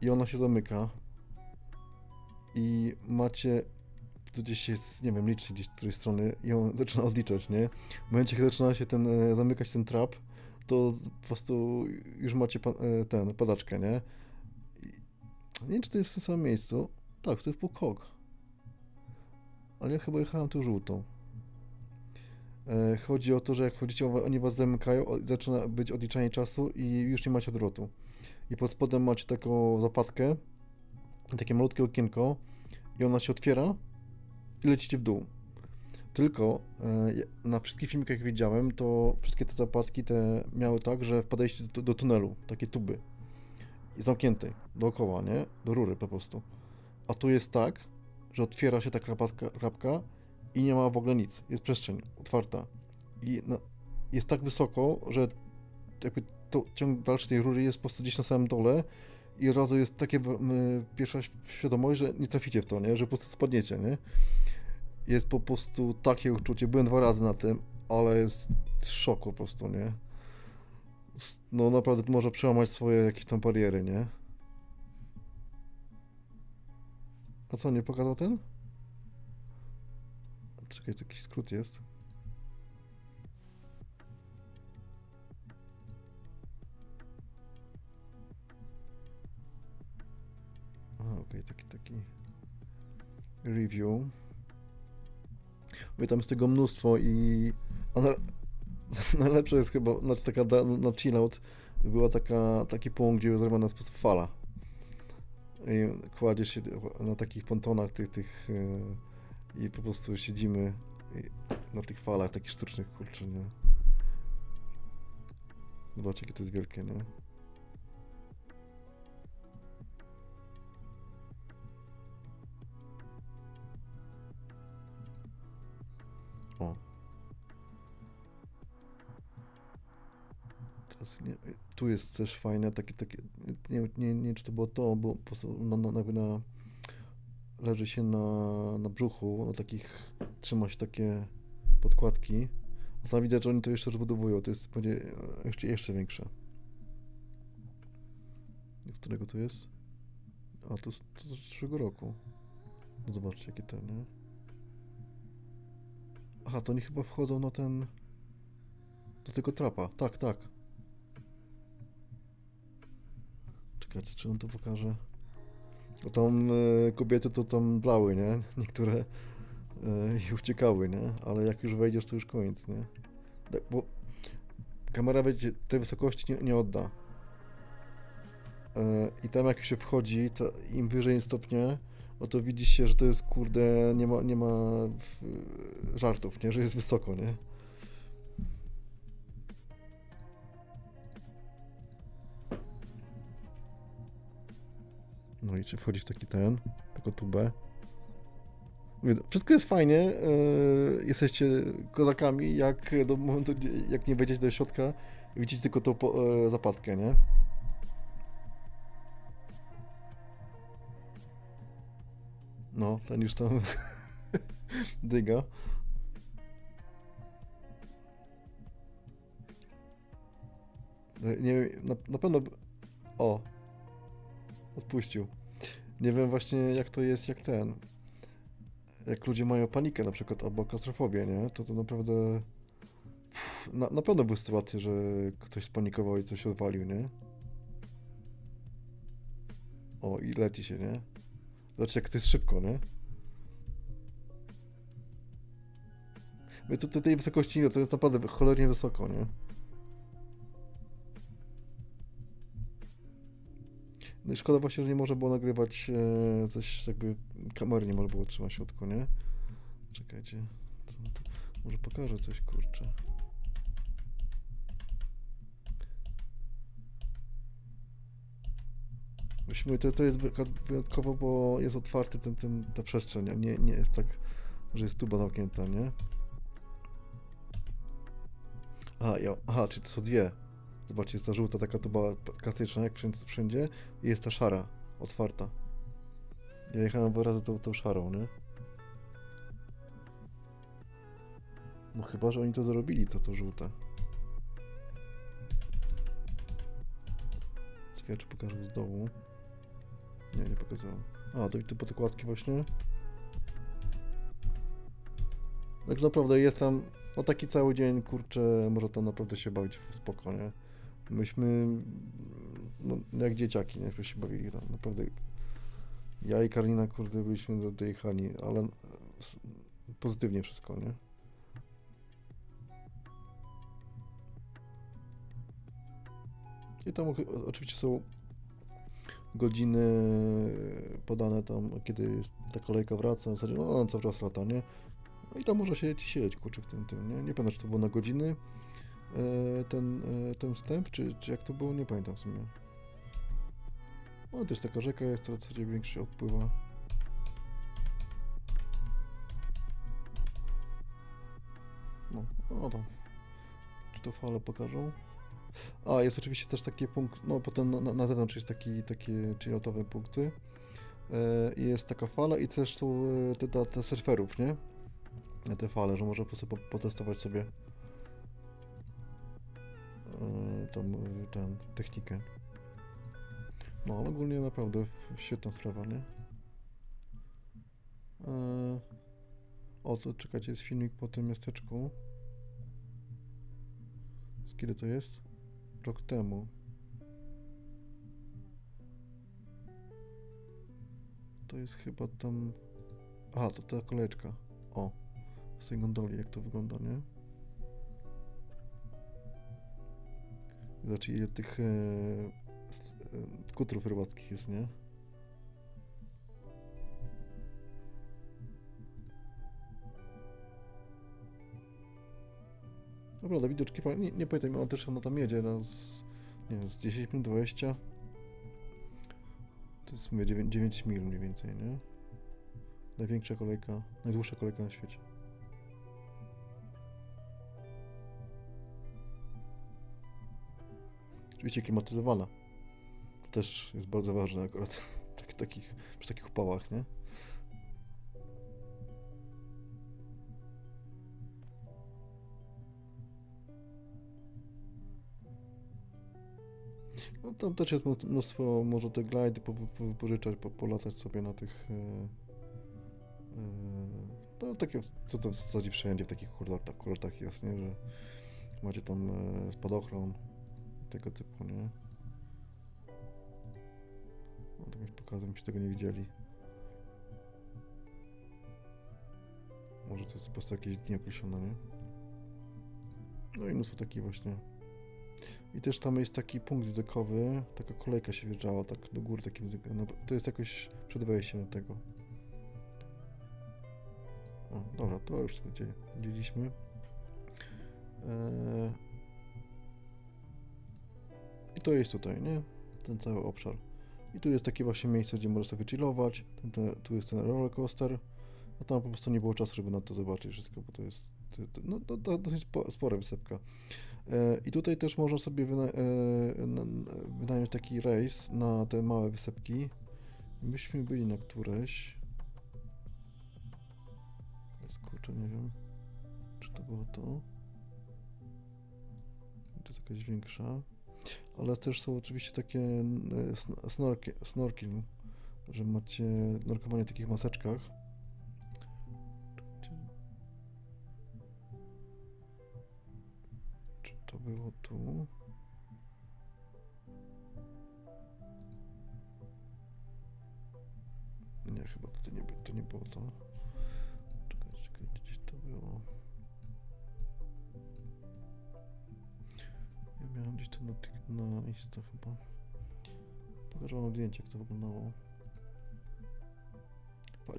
i ona się zamyka. I macie, to gdzieś jest, nie wiem, liczy gdzieś z której strony i on zaczyna odliczać, nie? W momencie, kiedy zaczyna się zamykać ten trap, to po prostu już macie padaczkę, nie? I nie wiem, czy to jest w tym samym miejscu. Tak, to jest Pukok. Ale ja chyba jechałem tu żółtą. Chodzi o to, że jak chodzicie, oni was zamykają, zaczyna być odliczanie czasu i już nie macie odwrotu. I pod spodem macie taką zapadkę, takie malutkie okienko i ona się otwiera i lecicie w dół. Tylko na wszystkich filmikach jak widziałem, to wszystkie te zapadki te miały tak, że wpadaliście do tunelu, takie tuby zamkniętej, dookoła, nie? Do rury po prostu. A tu jest tak, że otwiera się ta klapka i nie ma w ogóle nic. Jest przestrzeń otwarta. I jest tak wysoko, że jakby ciąg dalszy tej rury jest po prostu gdzieś na samym dole i od razu jest takie pierwsza świadomość, że nie traficie w to, nie? Że po prostu spadniecie, nie? Jest po prostu takie uczucie. Byłem 2 razy na tym, ale jest szok po prostu, nie? No naprawdę może przełamać swoje jakieś tam bariery, nie? A co, nie pokazał ten? Czekaj, to jakiś skrót jest. A, okej, taki review. Mówię, tam jest tego mnóstwo i najlepsze jest chyba, znaczy taka na chillout była taki punkt, gdzie jest zrobiona w sposób fala. I kładziesz się na takich pontonach tych i po prostu siedzimy na tych falach takich sztucznych, kurczę, nie? Zobaczcie, jakie to jest wielkie, nie? O. Teraz tu jest też fajne, takie nie wiem, czy to było to, bo po prostu leży się na brzuchu, na takich, trzyma się takie podkładki. A tam widać, że oni to jeszcze rozbudowują, to jest będzie jeszcze większe. Z którego to jest? A, to z zeszłego roku. No zobaczcie, jakie te, nie? Aha, to oni chyba wchodzą na do tego trapa. Tak, tak. Czekajcie, czy on to pokaże? Bo tam kobiety to tam dlały, nie? Niektóre i uciekały, nie? Ale jak już wejdziesz, to już koniec, nie? Tak, bo kamera, wiecie, tej wysokości nie odda. I tam jak się wchodzi, to im wyżej stopnie, no to widzi się, że to jest, kurde, nie ma żartów, nie? Że jest wysoko, nie? No i czy wchodzi w taką tubę. Mówię, wszystko jest fajnie, jesteście kozakami, jak do momentu, jak nie wejdziecie do środka, widzicie tylko tą zapadkę, nie? No, ten już tam dyga. Nie wiem, na pewno... O! Odpuścił. Nie wiem właśnie jak to jest, jak ludzie mają panikę na przykład, albo klaustrofobię, nie? To naprawdę, na pewno były sytuacje, że ktoś spanikował i coś odwalił, nie? O, i leci się, nie? Zobaczcie jak to jest szybko, nie? My tu tej wysokości nie, to jest naprawdę cholernie wysoko, nie? No i szkoda właśnie, że nie można było nagrywać coś jakby kamery nie można było trzymać w środku, nie? Czekajcie, co tu? Może pokażę coś, kurczę. Musimy, to jest wyjątkowo, bo jest otwarty ta przestrzeń, a nie jest tak, że jest tuba zamknięta, nie? Aha, czyli to są dwie. Zobaczcie, jest ta żółta taka tuba klasyczna, jak wszędzie, i jest ta szara, otwarta. Ja jechałem dwa razy tą szarą, nie? No chyba, że oni to dorobili, to żółte. Ciekawe, czy pokażę z dołu. Nie pokazałem. A, to po te kładki właśnie. Tak naprawdę jest tam, no taki cały dzień, kurczę, może tam naprawdę się bawić spokojnie. Myśmy, no jak dzieciaki, nie, się bawili tam, naprawdę. Ja i Karolina, kurde, byliśmy dojechani, ale pozytywnie wszystko, nie? I tam oczywiście są godziny podane tam, kiedy ta kolejka wraca, w zasadzie, no on cały czas lata, nie? No i tam można siedzieć, kurczę, w tym, nie? Nie pamiętam, czy to było na godziny ten wstęp, czy jak to było, nie pamiętam w sumie. No też taka rzeka jest, to w zasadzie większość odpływa. No tam, czy to fale pokażą? A, jest oczywiście też taki punkt, no potem na zewnątrz jest takie chilloutowe punkty. I jest taka fala i też są te surferów, nie? Te fale, że można po prostu potestować sobie tę technikę. No, ale ogólnie naprawdę świetna sprawa, nie? O, to czekajcie, jest filmik po tym miasteczku. Z kiedy to jest? Rok temu. To jest chyba tam... Aha, to ta kolejeczka. O, z tej gondoli, jak to wygląda, nie? Znaczy, ile tych kutrów rybackich jest, nie? Naprawdę, widoczki fajne. Nie pamiętam, ale też ona tam jedzie nie wiem, z 10 minut 20. To jest, mówię, 9 mil mniej więcej, nie? Największa kolejka, najdłuższa kolejka na świecie. Oczywiście klimatyzowana. To też jest bardzo ważne akurat przy takich upałach, nie? No tam też jest mnóstwo, może te glajdy pożyczać, polatać sobie na tych no takie, co to w zasadzie wszędzie w takich kurortach jest, nie? Że macie tam spadochron tego typu, nie? No tak już pokazał, byście tego nie widzieli. Może to jest po prostu jakieś dni określone, nie? No i mnóstwo takich właśnie. I też tam jest taki punkt widokowy, taka kolejka się wjeżdżała tak do góry takim, no, to jest jakoś przed wejściem do tego. O, dobra, to już widzieliśmy. I to jest tutaj, nie? Ten cały obszar. I tu jest takie właśnie miejsce, gdzie można sobie chillować. Tu jest ten roller coaster. A tam po prostu nie było czasu, żeby na to zobaczyć wszystko, bo to jest no, to dosyć spora wysepka. I tutaj też można sobie wynająć taki rejs na te małe wysepki. Myśmy byli na któreś. Kurczę, nie wiem, czy to było to. To jest jakaś większa. Ale też są oczywiście takie snorkeling że macie nurkowanie w takich maseczkach. Czy to było tu? Nie, chyba to nie było to. Czekaj, gdzieś to było. Ja miałem gdzieś to na Insta chyba. Pokażę wam zdjęcie, jak to wyglądało.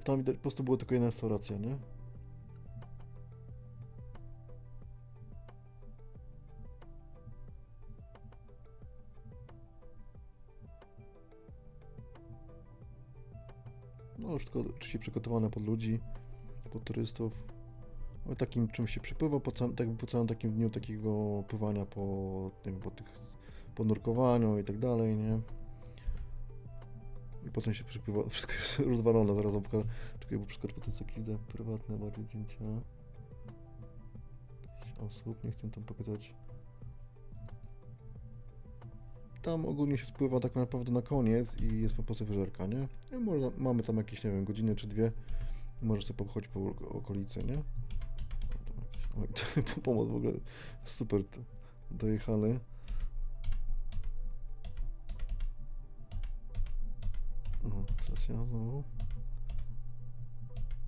Tam widać, po prostu była tylko jedna restauracja, nie? No już tylko oczywiście przygotowane pod ludzi, pod turystów. O takim czymś się przypływa po całym takim dniu takiego pływania nie wiem, po nurkowaniu i tak dalej, nie? I potem się przypływa, wszystko jest rozwalone, zaraz wam pokażę. Czekaj, bo przykład potem jakieś widzę prywatne bardziej zdjęcia. Jakichś osób, nie chcę tam pokazać. Tam ogólnie się spływa tak naprawdę na koniec i jest po prostu wyżerka, nie? I mamy tam jakieś, nie wiem, godzinę czy dwie i możesz sobie pochodzić po okolicy, nie? Pomoc w ogóle super dojechany. No, sesja znowu.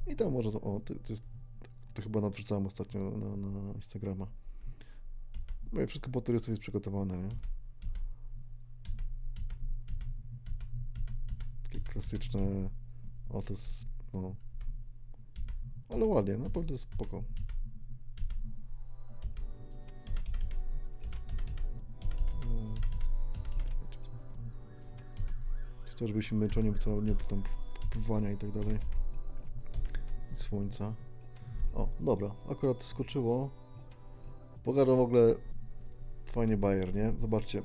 I tam może to, to chyba nadrzucałem ostatnio na Instagrama. Bo wszystko po turystów jest przygotowane, nie? Takie klasyczne, to jest, no. Ale ładnie, naprawdę spoko. Też byliśmy męczeni całe dnie tam pływania i tak dalej. I słońca. O, dobra, akurat skoczyło. Pokażę w ogóle fajnie bajer, nie? Zobaczcie.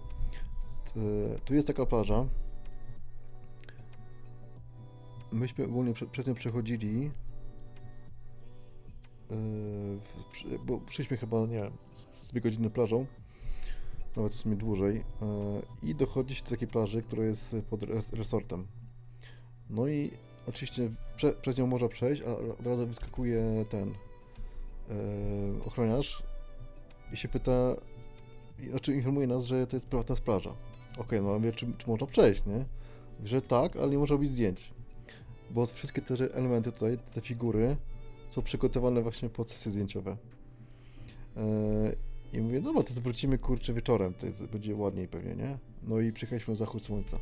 Tu jest taka plaża. Myśmy ogólnie przez nią przechodzili. Bo szliśmy chyba, nie wiem, 2 godziny plażą. Nawet w sumie dłużej. I dochodzi się do takiej plaży, która jest pod resortem. No i oczywiście przez nią można przejść, a od razu wyskakuje ten ochroniarz i się pyta, znaczy informuje nas, że to jest prywatna plaża. Okej, no wie, czy można przejść, nie? Że tak, ale nie można robić zdjęć. Bo wszystkie te elementy tutaj, te figury są przygotowane właśnie pod sesje zdjęciowe. I mówię, dobra, to wrócimy kurczę wieczorem, będzie ładniej pewnie, nie? No i przyjechaliśmy na zachód słońca.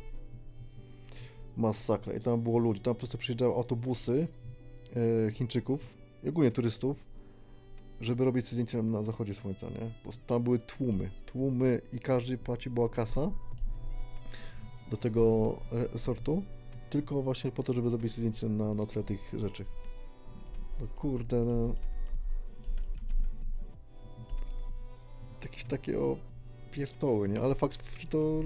Masakra. I tam było ludzi, tam po prostu przyjeżdżały autobusy Chińczyków i ogólnie turystów, żeby robić sobie zdjęcia na zachodzie słońca, nie? Bo tam były tłumy i każdy płacił, była kasa do tego resortu, tylko właśnie po to, żeby zrobić sobie zdjęcie na tle tych rzeczy. No kurde, no. Jakieś takie pierdoły, nie? Ale fakt, że to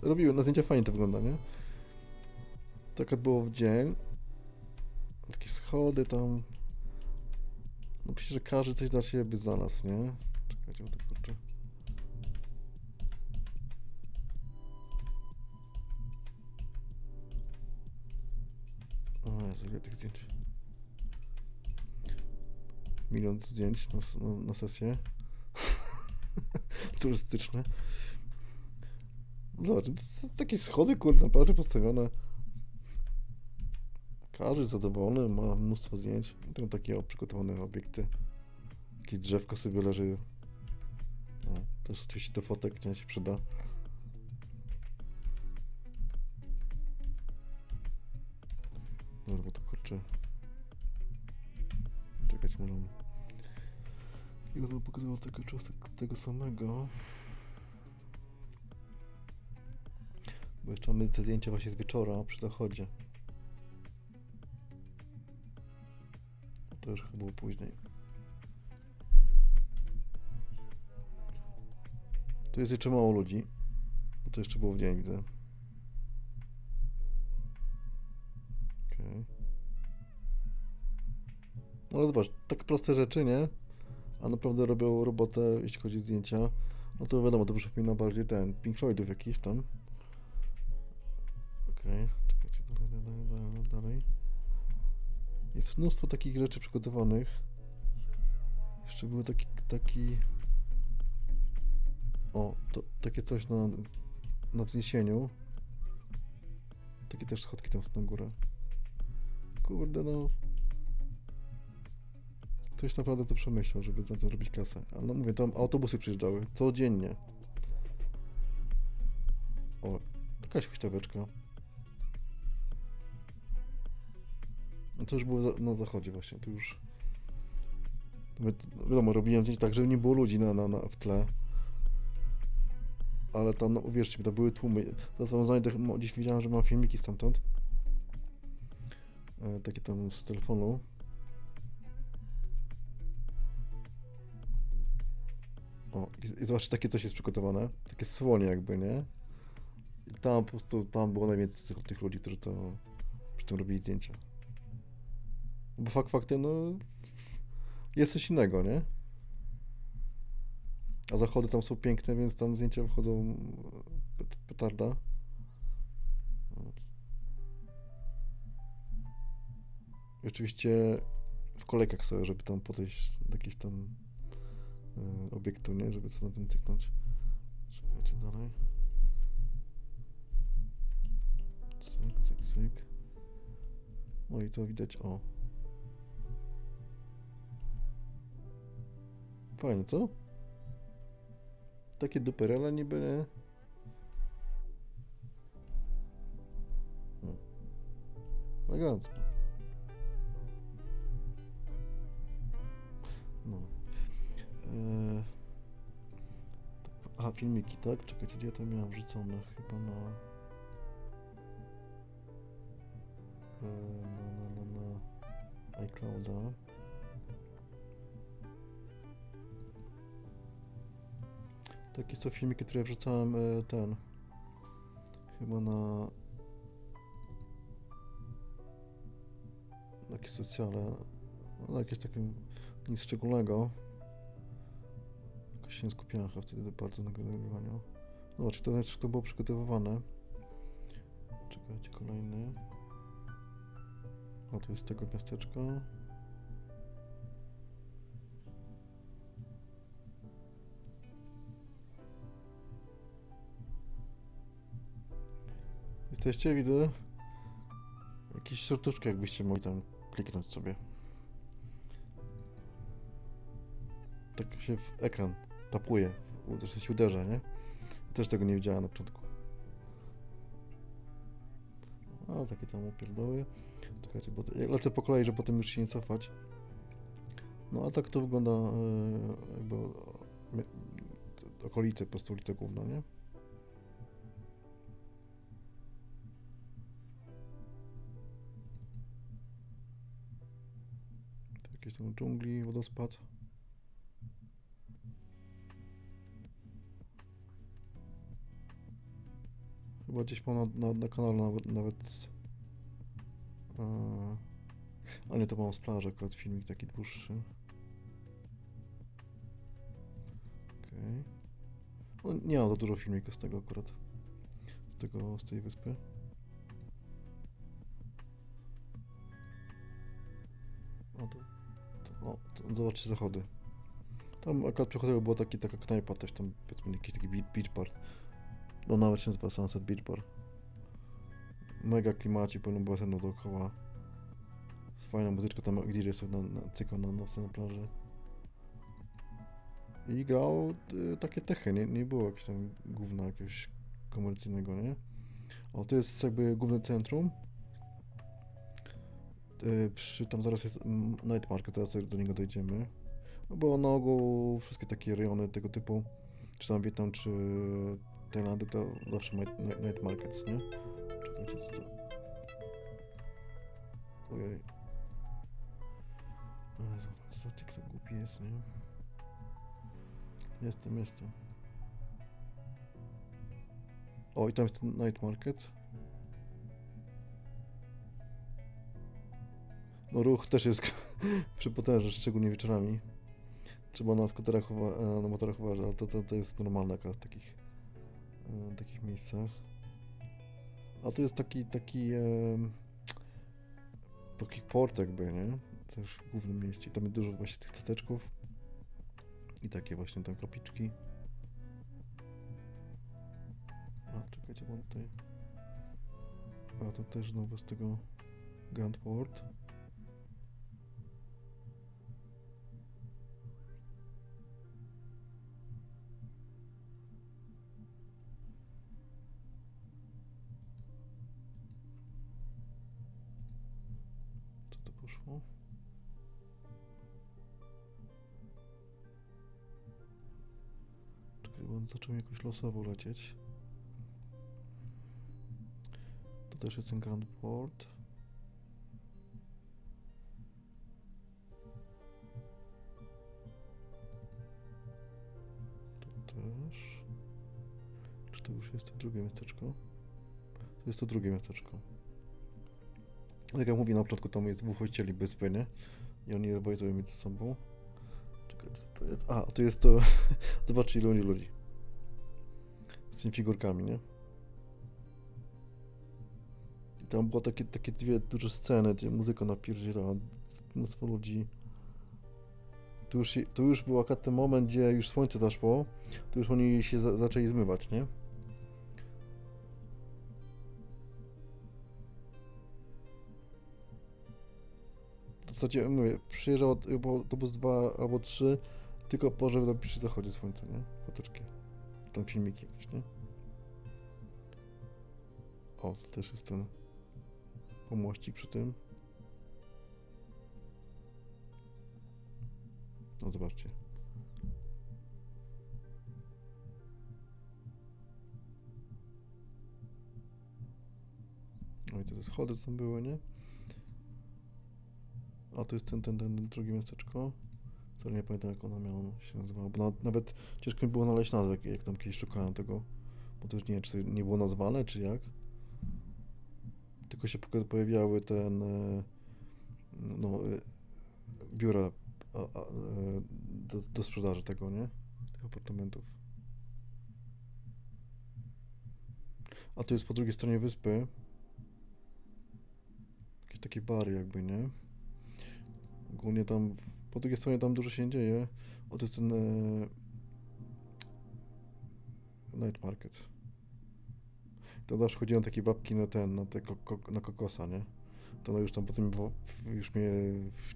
robiły, na zdjęcia fajnie to wygląda, nie? Tak jak było w dzień. Takie schody tam. No myślę, że każdy coś dla siebie znalazł, nie? Czekajcie, bo to kurczę. O Jezu, ile tych zdjęć. 1 000 000 zdjęć na sesję. Turystyczne. Zobacz, takie schody kurde na plaży postawione. Każdy zadowolony, ma mnóstwo zdjęć. Tam takie przygotowane obiekty. Jakieś drzewko sobie leży. O, też oczywiście do fotek nie się przyda. Dobra, bo to kurczę. Czekać może. I będę pokazywał tego czasu tego samego. Bo jeszcze mamy te zdjęcia właśnie z wieczora przy zachodzie. To już chyba było później. Tu jest jeszcze mało ludzi. To jeszcze było w dzień, widzę. Okej. No ale zobacz, tak proste rzeczy, nie? A naprawdę robią robotę, jeśli chodzi o zdjęcia. No to wiadomo, to przypomina bardziej ten Pink Floydów jakiś tam. Okej, czekaj. Jest mnóstwo takich rzeczy przygotowanych. Jeszcze był taki... O, to takie coś na wzniesieniu. Takie też schodki tam na górę. Kurde no. Ktoś naprawdę to przemyślał, żeby na to zrobić kasę. Ale no mówię, tam autobusy przyjeżdżały codziennie. O, jakaś huśtaweczka. No to już było na zachodzie właśnie, to już... Wiadomo, robiłem zdjęcia tak, żeby nie było ludzi w tle. Ale tam, no uwierzcie mi, to były tłumy. Zaraz wam znajdę, gdzieś widziałem, że mam filmiki stamtąd. Takie tam z telefonu. O, i zobaczcie, takie coś jest przygotowane. Takie słonie jakby, nie? I tam po prostu, tam było najwięcej tych ludzi, którzy to przy tym robili zdjęcia. Bo faktem, no... Jest coś innego, nie? A zachody tam są piękne, więc tam zdjęcia wychodzą petarda. I oczywiście w kolejkach sobie, żeby tam podejść do jakiegoś tam obiektu, nie? Żeby co na tym cyknąć. Czekajcie dalej. Cyk, cyk, cyk. No i to widać, o. Fajne, co? Takie duperele niby, nie? Elegancko. No. Aha, filmiki, tak? Czekajcie, gdzie ja to miałem wrzucone? Chyba na iClouda. Takie są filmiki, które wrzucałem chyba na jakieś socjale, no jakieś takie nic szczególnego. Jakoś się nie skupiałem chyba wtedy bardzo na nagrywaniu. Zobaczcie, to było przygotowywane. Czekajcie, kolejny. O, to jest z tego miasteczka. Jesteście, widzę. Jakieś serduszko, jakbyście mogli tam kliknąć sobie. Tak się w ekran tapuje, to się uderza, nie? Ja też tego nie widziałem na początku. A, takie tam opierdoły. Czekajcie, bo ja lecę po kolei, żeby potem już się nie cofać. No a tak to wygląda jakby okolice, po prostu ulica główna, nie? Jakieś tam dżungli, wodospad. Chyba gdzieś mam na kanale nawet a nie, to mam z plaży akurat filmik taki dłuższy. Okej. No, nie mam za dużo filmików z tego akurat. Z tej wyspy. Zobaczcie zachody. Tam akurat przechodziło było taka knajpa też tam, powiedzmy jakiś taki beach bar. No nawet się nazywa Sunset Beach Bar. Mega klimaci, pełno basenu dookoła. Fajna muzyczka, tam DJ sobie cykał na nocy na plaży. I grał takie techy, nie było jakiegoś tam gówna jakiegoś komercyjnego, nie? O, to jest jakby główne centrum. Tam zaraz jest night market, zaraz do niego dojdziemy. No bo na ogół wszystkie takie rejony tego typu, czy tam Wietnam, czy Tajlandy, to zawsze night markets, nie? Czekajcie, co to? Ojej. Co za TikTok głupi jest, nie? Jestem. O, i tam jest ten night market. No ruch też jest przepotężny, szczególnie wieczorami. Trzeba na skuterach, na motorach uważać, ale to jest normalne akurat w takich miejscach. A to jest taki taki port jakby, nie? Też w głównym mieście. Tam jest dużo właśnie tych stateczków i takie właśnie tam kapliczki. A, czekajcie, mam tutaj... A, to też znowu z tego Grand Port. Co to poszło? Czekaj, bo on zaczął jakoś losowo lecieć. To też jest ten Grand Port. To też. Czy to już jest to drugie miasteczko? To jest to drugie miasteczko. Tak jak mówię na początku, tam jest dwóch właścicieli wyspy, nie? I oni rywalizują między sobą. Czekaj, co to jest? A, to jest to... Zobaczcie, ile ludzi. Z tymi figurkami, nie? I tam było takie dwie duże sceny, gdzie muzyka napierdzielała, mnóstwo ludzi. Tu już był akurat ten moment, gdzie już słońce zaszło, to już oni się zaczęli zmywać, nie? W zasadzie, mówię, przyjeżdżał autobus 2 albo 3, tylko po, żeby przy zachodzie słońca, nie? Foteczki. Tam filmiki jakieś, nie? O, to też jest ten pomościk przy tym. No zobaczcie. No i te schody co tam były, nie? A to jest ten drugie miasteczko. Wcale nie pamiętam jak ona miała się nazywała, bo nawet ciężko mi było znaleźć nazwę, jak tam kiedyś szukałem tego. Bo też nie wiem, czy to nie było nazwane, czy jak. Tylko się pojawiały biura do sprzedaży tego, nie? Tych apartamentów. A tu jest po drugiej stronie wyspy. Jakieś takie bary jakby, nie? Ogólnie tam, po drugiej stronie tam dużo się nie dzieje. O, to jest ten Night Market. To zawsze chodziłem takie babki na kokosa, nie? To ona już tam potem już mnie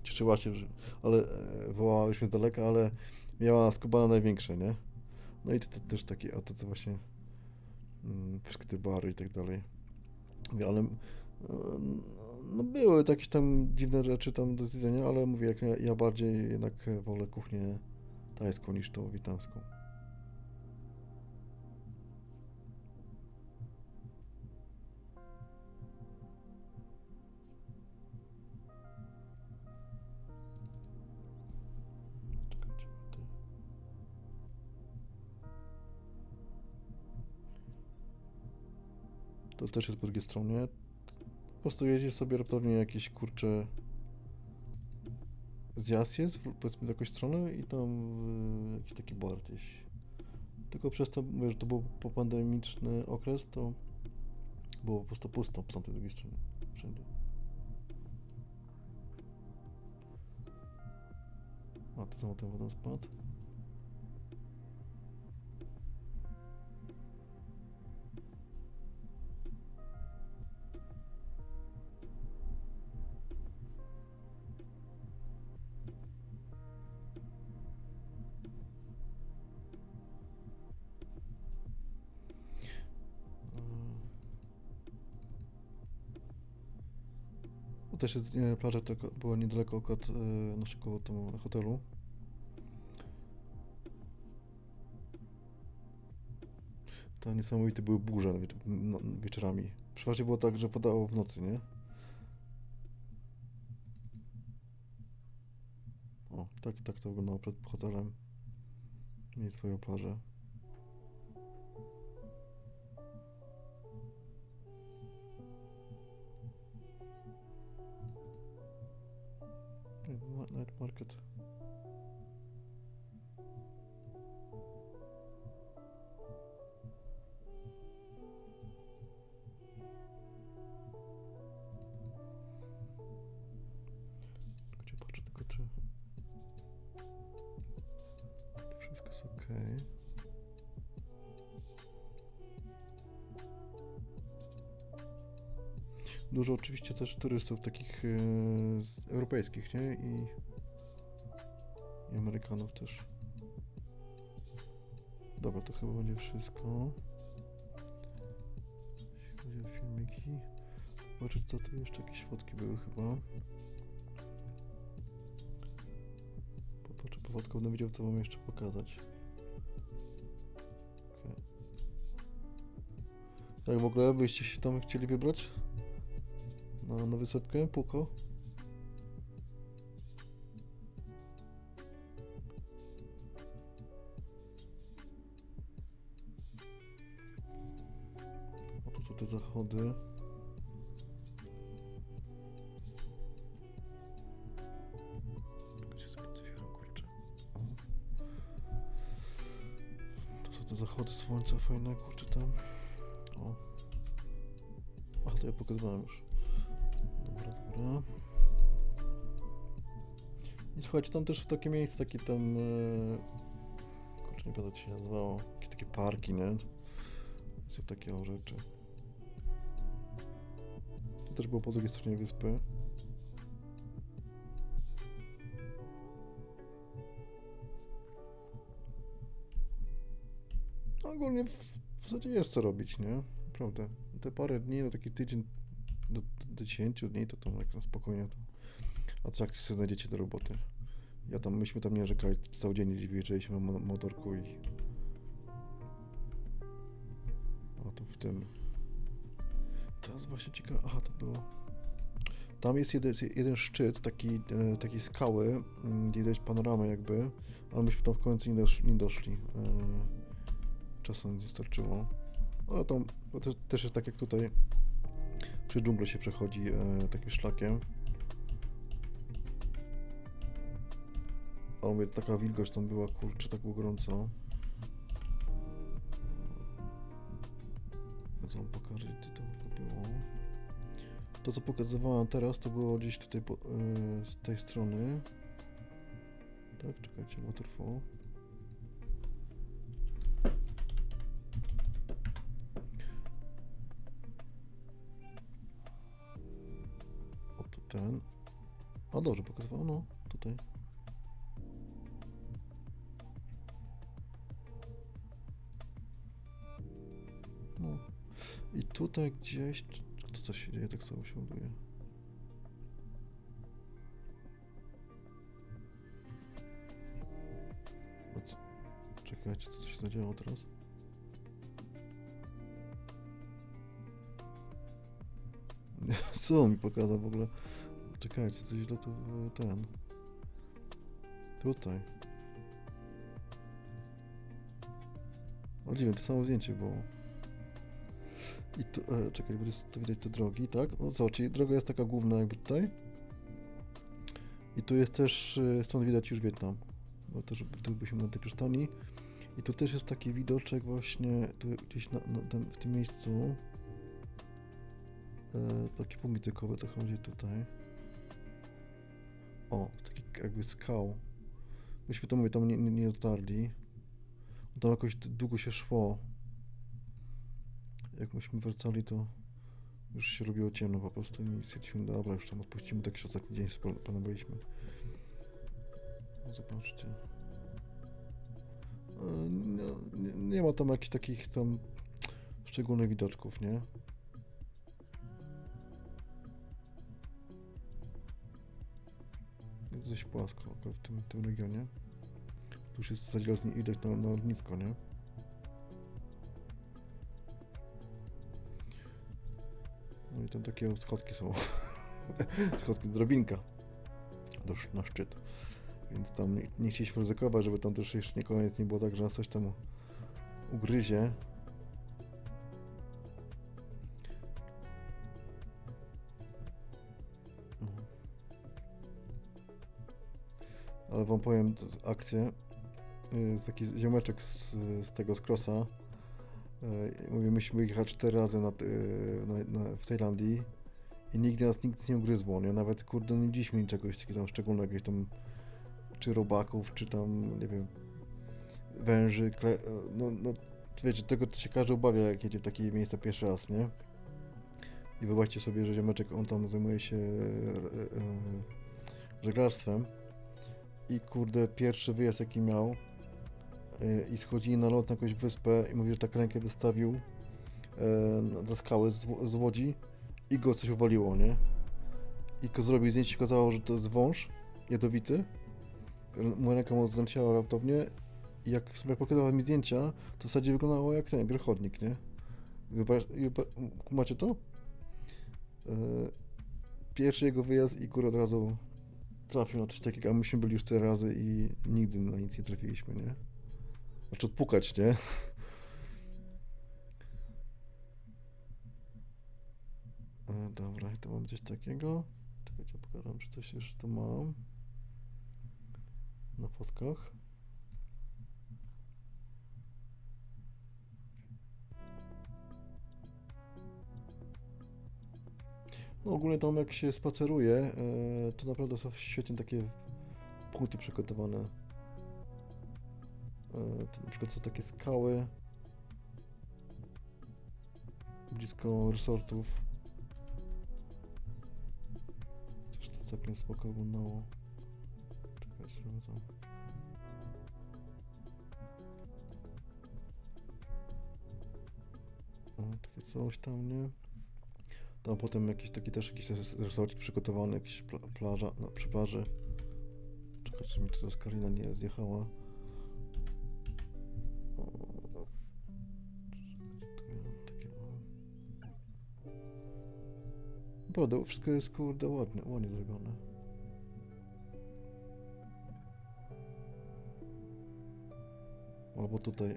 cieszyła się, ale wołała już mnie z daleka, ale miała skubane największe, nie? No i to też takie, a to właśnie wszystkie te bary i tak dalej. Mówię, ale no były jakieś tam dziwne rzeczy tam do zjedzenia, ale mówię, jak ja bardziej jednak wolę kuchnię tajską niż tą wietnamską. Czekajcie, to też jest po drugiej stronie. Po prostu jedziesz sobie raptownie jakieś kurcze zjazd jest, powiedzmy w jakąś stronę i tam jakiś taki bar gdzieś. Tylko przez to, mówię, że to był popandemiczny okres, to było po prostu pusto po tamtej drugiej stronie. Wszędzie. A, to znowu ten wodospad. To też jest plaża, która była niedaleko od naszego tam hotelu. To niesamowite były burze wieczorami. Przeważnie było tak, że padało w nocy, nie? O, tak to wyglądało przed hotelem. Mieli swoją plażę. Night Market. Okej. Dużo oczywiście też turystów takich europejskich, nie? I Amerykanów też. Dobra, to chyba będzie wszystko. Jeśli chodzi o filmiki. Zobaczyć co tu jeszcze, jakieś fotki były chyba. Popatrzę po fotkę, będę wiedział co wam jeszcze pokazać. Okay. Tak w ogóle byście się tam chcieli wybrać? Na wysepkę, Puko? Oto są te zachody. Gdzie sobie otwieram, kurczę. To są te zachody słońca fajne, kurczę tam. O. Ach, to ja pokazywałem już. Dobra. I słuchajcie, tam też w takie miejsce, takie tam... kurczę, nie pamiętam jak się nazywało. Takie parki, nie? Są takie o rzeczy. To też było po drugiej stronie wyspy. Ogólnie w zasadzie jest co robić, nie? Naprawdę. Te parę dni, no taki tydzień do 10 dni, to tam jak na spokojnie to atrakcje sobie znajdziecie do roboty. Myśmy tam nie narzekali, cały dzień wyjeżdżaliśmy na motorku i... A to w tym... Teraz właśnie ciekawe... Aha, to było... Tam jest jeden szczyt, takiej skały, gdzie widać panoramę jakby, ale myśmy tam w końcu nie doszli. Czasu nie starczyło. Ale tam też jest tak jak tutaj, przy dżungli się przechodzi takim szlakiem. A mówię, taka wilgoć tam była, kurczę, tak było gorąco. Ja co wam pokażę, gdzie to było. To co pokazywałem teraz, to było gdzieś tutaj z tej strony. Tak, czekajcie, waterfall. Oto ten. A dobrze pokazywał, no tutaj. No. I tutaj gdzieś... To co się dzieje, tak samo się ładuje. Czekajcie, co się zadziało teraz? Co on mi pokazał w ogóle? Czekajcie, coś źle tu ten... Tutaj. O dziwne, to samo zdjęcie było. I tu, czekaj, bo to widać te drogi, tak? No co, czyli droga jest taka główna jakby tutaj. I tu jest też, stąd widać już Wietnam. Bo też tu byliśmy na tej przystani. I tu też jest taki widoczek właśnie, tu gdzieś w tym miejscu. Taki punkt widokowy to chodzi tutaj. O, taki jakby skał. Myśmy to mówię, tam nie dotarli. Tam jakoś długo się szło. Jak myśmy wracali, to już się robiło ciemno po prostu i stwierdziliśmy, dobra, już tam odpuścimy, tak się ostatni dzień planowaliśmy. Zobaczcie. Nie ma tam jakichś takich tam szczególnych widoczków, nie? Jest dość płasko w tym regionie. Tu już jest w zasadzie widać na lotnisko, nie? No i tam takie schodki są. Schodki, drabinka na szczyt. Więc tam nie chcieliśmy ryzykować, żeby tam też jeszcze nie koniec nie było tak, że nas coś tam ugryzie. No. Ale wam powiem akcję. Jest taki ziomeczek z tego Scrossa. Mówię, myśmy jechać 4 razy w Tajlandii i nigdy nas nic nie ugryzło, nie? Nawet kurde nie widzieliśmy czegoś takiego tam szczególnego, jakiegoś tam czy robaków, czy tam, nie wiem, węży, no wiecie, tego to się każdy obawia, jak jedzie w takie miejsca pierwszy raz, nie? I wyobraźcie sobie, że ziomeczek, on tam zajmuje się żeglarstwem i kurde, pierwszy wyjazd jaki miał i schodzili na lot na jakąś wyspę i mówi, że tak rękę wystawił ze skały, z łodzi i go coś uwaliło, nie? I go zrobił zdjęcie, okazało, że to jest wąż jadowity. Moja ręka mu zleciała raptownie i jak w sumie pokazał mi zdjęcia, to w zasadzie wyglądało jak ten grochodnik, nie? Macie to? Pierwszy jego wyjazd i kurde od razu trafił na coś takiego, a myśmy byli już 4 razy i nigdy na nic nie trafiliśmy, nie? Znaczy odpukać, nie? Dobra, i to mam coś takiego. Czekajcie, pokażę, czy coś już tu mam na fotkach. No ogólnie tam jak się spaceruje, to naprawdę są świetnie takie punkty przygotowane. Na przykład są takie skały blisko resortów. Też to całkiem spoko wyglądało. Czekajcie, żeby tam... O, takie coś tam, nie? Tam potem jakiś resortik przygotowany, jakiś plaża, no, przy plaży. Czekajcie, mi teraz Karina nie zjechała. Naprawdę, wszystko jest kurde ładnie zrobione. Albo tutaj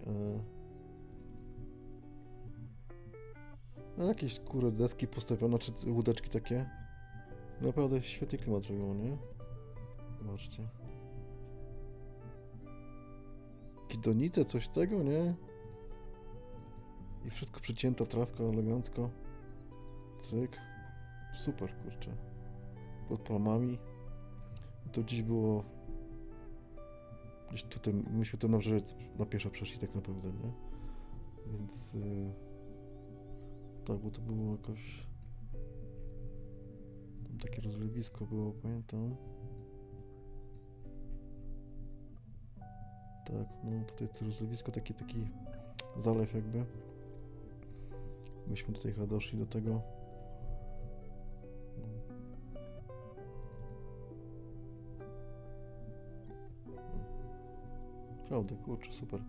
no jakieś kurde deski postawione, czy łódeczki takie. Naprawdę świetnie klimat zrobiło, nie? Zobaczcie. Kidonice, coś tego, nie? I wszystko przycięta, trawka elegancko. Cyk. Super, kurczę. Pod palmami. To gdzieś było... Gdzieś tutaj, myśmy to na Wrzeżec na pieszo przeszli tak naprawdę, nie? Więc... tak, bo to było jakoś... Tam takie rozlewisko było, pamiętam. Tak, no tutaj jest rozlewisko, taki zalew jakby. Myśmy tutaj chyba doszli do tego. Prawda, kurczę, super.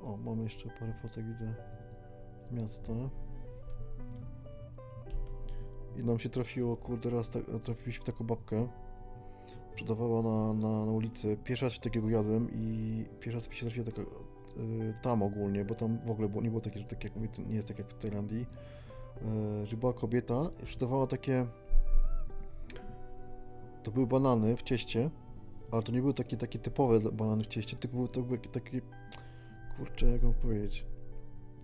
O, mamy jeszcze parę fotek, widzę, z miasta. I nam się trafiło, kurde, raz trafiliśmy taką babkę. Sprzedawała na ulicy. Pierwszy raz się takiego jadłem i pierwszy raz mi się trafiła taka tam ogólnie, bo tam w ogóle nie było takie, że tak jak mówię, to nie jest tak jak w Tajlandii, że była kobieta i sprzedawała takie... To były banany w cieście, ale to nie były takie typowe banany w cieście, tylko były takie... Kurczę, jak mam powiedzieć?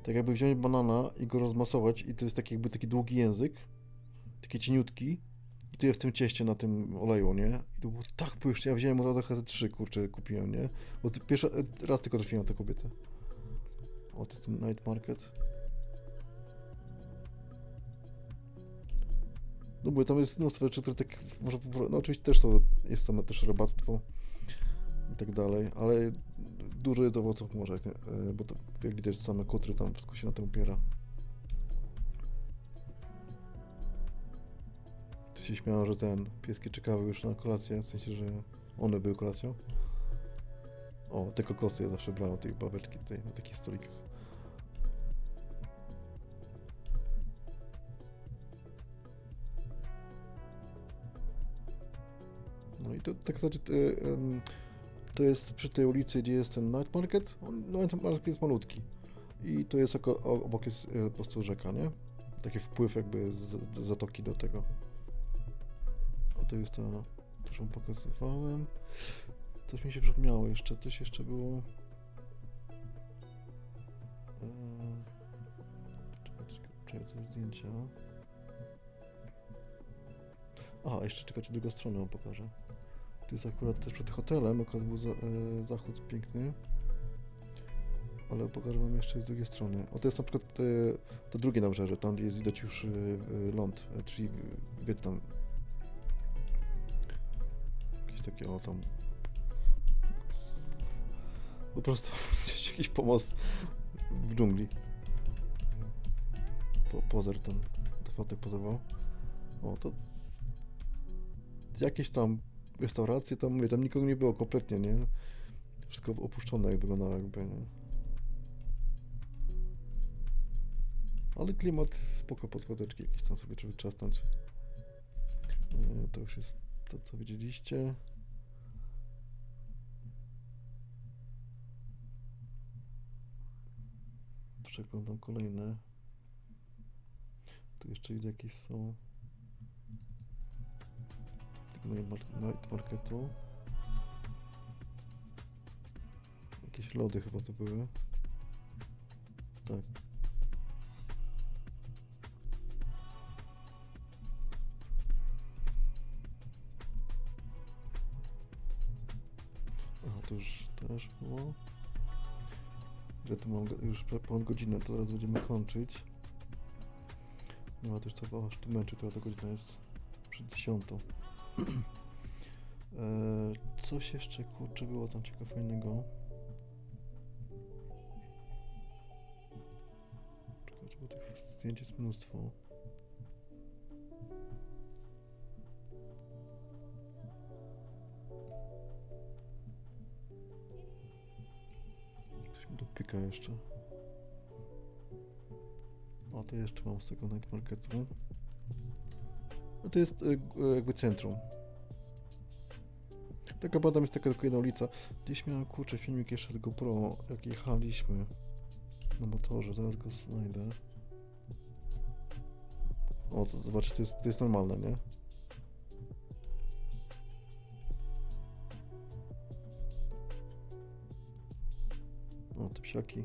Tak jakby wziąć banana i go rozmasować i to jest taki długi język, taki cieniutki i tu jest w tym cieście na tym oleju, nie? I to było tak pyszne, ja wziąłem od razu chyba 3, kurczę, kupiłem, nie? Bo pierwszy raz tylko trafiłem na tę kobietę. O, to jest ten night market. No bo tam jest mnóstwo rzeczy, które tak można no oczywiście też jest tam też robactwo i tak dalej, ale dużo jest owoców morza, bo to jak widać same kutry, tam wszystko się na tym opiera. To się śmiało, że pieski czekały już na kolację, w sensie, że one były kolacją. O, te kokosy ja zawsze brałem, tych babeczki tutaj na takich stolikach. No i to tak w zasadzie to jest przy tej ulicy, gdzie jest ten night market. Night market jest malutki. I to jest obok jest po prostu rzeka, nie? Taki wpływ jakby z zatoki do tego. A to jest to, już wam pokazywałem. Coś mi się przypomniało jeszcze, coś jeszcze było. Czekaj, te zdjęcia. A, jeszcze czekajcie, drugą stronę wam pokażę. To jest akurat też przed hotelem, akurat był zachód piękny. Ale pokażę wam jeszcze z drugiej strony. O, to jest na przykład to drugie nabrzeże, tam gdzie jest widać już ląd, czyli Wietnam. Jakieś takie, o tam... Po prostu jakiś pomost w dżungli. Pozer ten, to fotek pozował. O, to... Jakieś tam restauracje, tam mówię, tam nikogo nie było kompletnie, nie? Wszystko opuszczone, jak wyglądało jakby, nie? Ale klimat spoko, pod wodeczki jakieś tam sobie trzeba trzasnąć. To już jest to, co widzieliście. Przeglądam kolejne. Tu jeszcze widzę jakieś są. Tego night marketu. Jakieś lody chyba to były. Tak. Aha, to już też było. Że tu mam już ponad godzinę, to zaraz będziemy kończyć. Nie ma też co aż tu męczy, która to godzina jest przed 10. Coś jeszcze, kurczę, było tam ciekawe fajnego. Czekajcie, bo tych zdjęć jest mnóstwo. Coś mi tu pika jeszcze. O, to jeszcze mam z tego night marketu. No to jest jakby centrum. Tak naprawdę tam jest taka tylko jedna ulica. Gdzieś miałem, kurczę, filmik jeszcze z GoPro, jak jechaliśmy na motorze, zaraz go znajdę. O, to zobaczcie, to jest normalne, nie? O, te psiaki.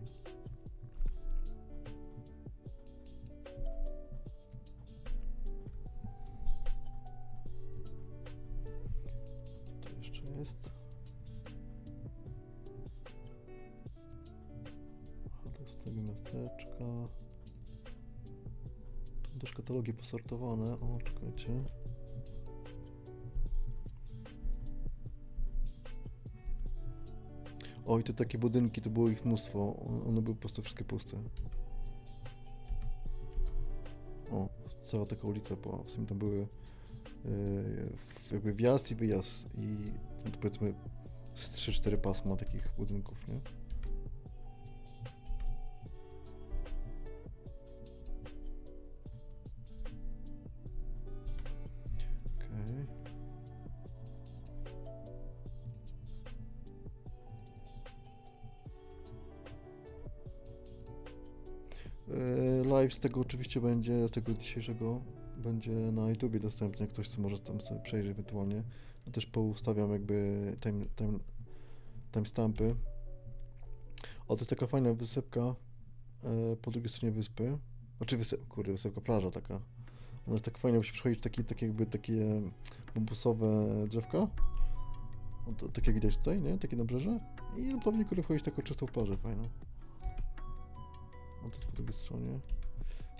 Co to jeszcze jest? Aha, to jest z tego miasteczka. Tu też katalogi posortowane. O, czekajcie. O, i te takie budynki, to było ich mnóstwo. One były po prostu wszystkie puste. O, cała taka ulica była. W sumie tam były jakby wjazd i wyjazd. I to powiedzmy z 3-4 pasma takich budynków, nie? Okej. Live z tego oczywiście będzie, z tego dzisiejszego będzie na YouTubie dostępny, jak ktoś może tam sobie przejrzeć ewentualnie. Ja też poustawiam jakby timestampy. O, to jest taka fajna wysepka po drugiej stronie wyspy. Znaczy wysepka, plaża taka. Ona jest tak fajnie, bo się przechodzić takie bambusowe drzewka. O, to, tak jak widać tutaj, nie? Takie nabrzeże. I lądownik, który wchodzić taką czystą plażę fajną. O, to jest po drugiej stronie.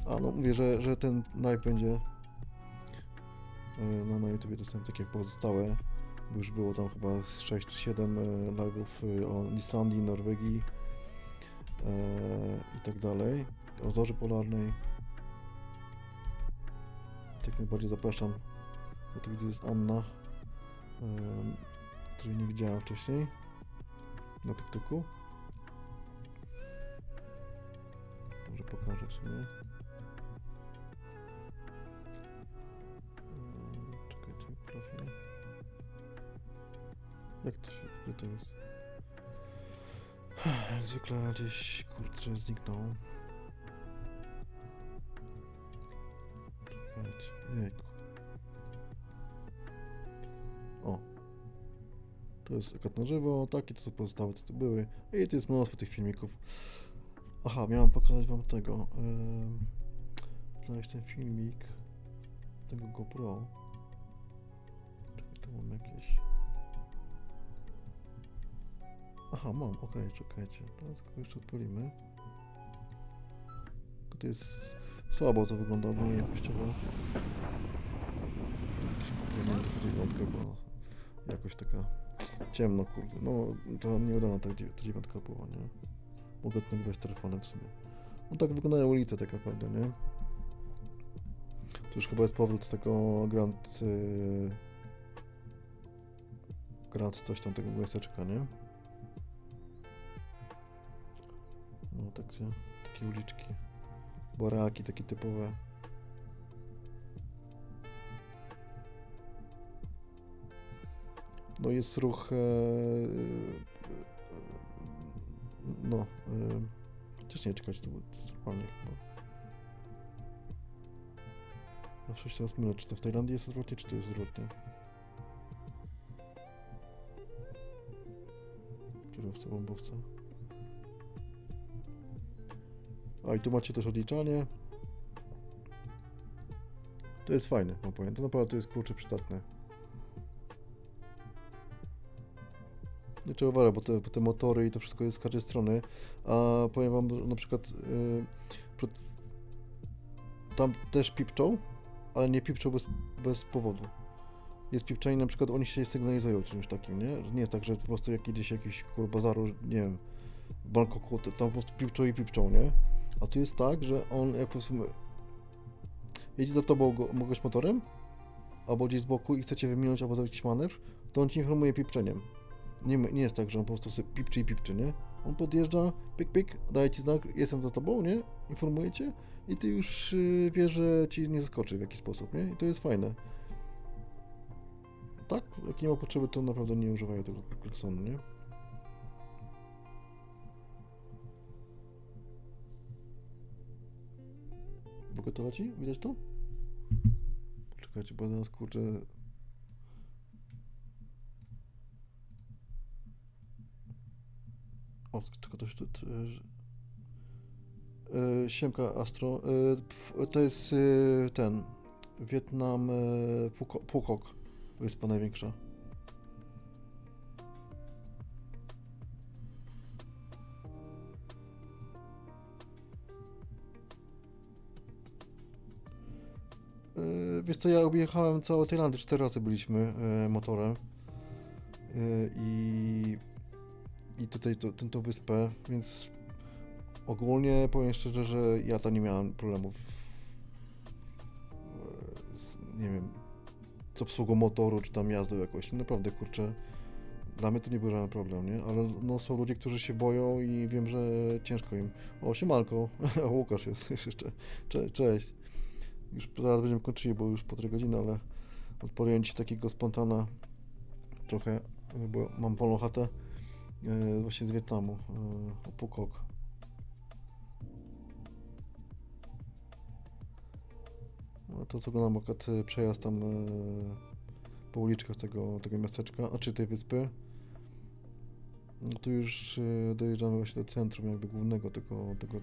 A no mówię, że ten live będzie na YouTubie dostępny, tak jak pozostałe, bo już było tam chyba z 6 czy 7 live'ów o Islandii, Norwegii i tak dalej, o Zorzy Polarnej. Tak najbardziej zapraszam, bo tu widzę jest Anna, której nie widziałem wcześniej na TikToku. Może pokażę w sumie. Czekajcie, profil. Jak to się, gdzie to jest? Jak zwykle gdzieś, kurczę, zniknął. Czekajcie, jejku. O. To jest akad na żywo, takie to są pozostałe, co tu były. I to jest mnóstwo tych filmików. Aha, miałem pokazać wam tego. Znaleźć ten filmik tego GoPro. Czekaj, tu mam jakieś. Aha, mam, okej, czekajcie. Teraz tylko jeszcze odpalimy. To jest słabo to wygląda ogólnie jakościowo. Tak się kupiłem do 9, bo jakoś taka ciemno, kurde. No to nieudana ta 9 była, nie? Mogę to nagrywać telefonem w sumie. No tak wyglądają ulice tak naprawdę, nie? To już chyba jest powrót z tego Grand coś tam, tego miasteczka, nie? No takie uliczki. Baraki takie typowe. No jest ruch chociaż nie czekać, to jest normalnie chyba. Zawsze się teraz mylę, czy to w Tajlandii jest odwrotnie, czy to jest odwrotnie. Kierowca, bombowca. A i tu macie też odliczanie. To jest fajne, mam powiem. To naprawdę to jest kurczę przydatne. Nie trzeba uważać, bo te motory i to wszystko jest z każdej strony. A powiem wam, że na przykład tam też pipczą, ale nie pipczą bez powodu. Jest pipczenie, na przykład oni się sygnalizują czymś takim, nie? Że nie jest tak, że po prostu jak kiedyś jakiś bazaru, nie wiem, w Bangkoku, tam po prostu pipczą, nie? A tu jest tak, że on jak po prostu jedzie za tobą kogoś motorem, albo gdzieś z boku i chcecie wyminąć albo zrobić manewr, to on ci informuje pipczeniem. Nie jest tak, że on po prostu sobie pipczy, nie? On podjeżdża, pyk, daje ci znak, jestem za tobą, nie? Informuje cię i ty już wiesz, że ci nie zaskoczy w jakiś sposób, nie? I to jest fajne. Tak, jak nie ma potrzeby, to naprawdę nie używają tego klaksonu, nie? W ogóle to leci? Widać to? Poczekajcie, bo teraz kurczę... O, tylko to się tu... Siemka Astro. To jest ten... Wietnam... Phuoc. Wyspa największa. Wiesz co, ja objechałem całą Tajlandię, 4 razy byliśmy motorem i tutaj tę wyspę, więc ogólnie powiem szczerze, że ja tam nie miałem problemów nie wiem, z obsługą motoru, czy tam jazdą jakoś. Naprawdę, kurczę, dla mnie to nie był żaden problem, nie? Ale no są ludzie, którzy się boją i wiem, że ciężko im. O, siemanko, Łukasz jest jeszcze. Cześć. Już zaraz będziemy kończyli, bo już po 3 godziny, ale odpowiem ci takiego spontana trochę, bo mam wolną chatę właśnie z Wietnamu, Phuoc. No to co oglądam akurat przejazd tam po uliczkach tego miasteczka, a czy tej wyspy. No tu już dojeżdżamy właśnie do centrum jakby głównego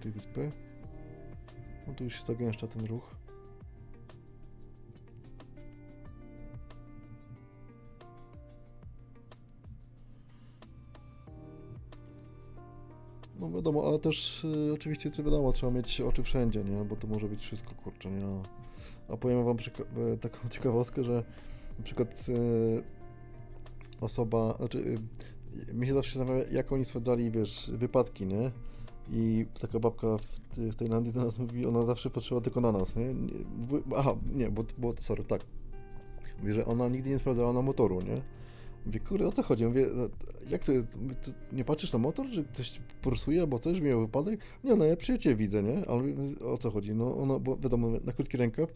tej wyspy. No tu już się zagęszcza ten ruch. No wiadomo, ale też oczywiście co wiadomo, trzeba mieć oczy wszędzie, nie? Bo to może być wszystko, kurczę, nie? A powiem wam taką ciekawostkę, że na przykład osoba, znaczy mi się zawsze zastanawia, jak oni sprawdzali, wiesz, wypadki, nie? I taka babka w Tajlandii do nas mówi, ona zawsze patrzyła tylko na nas, nie? Sorry, tak. Mówi, że ona nigdy nie sprawdzała na motoru, nie? Mówię, kurde, o co chodzi? Mówię, jak to jest? Nie patrzysz na motor, że ktoś porsuje albo coś, miał wypadek? Nie, no ja przyjaciel widzę, nie? Ale o co chodzi? No ona, bo wiadomo, na krótki rękaw,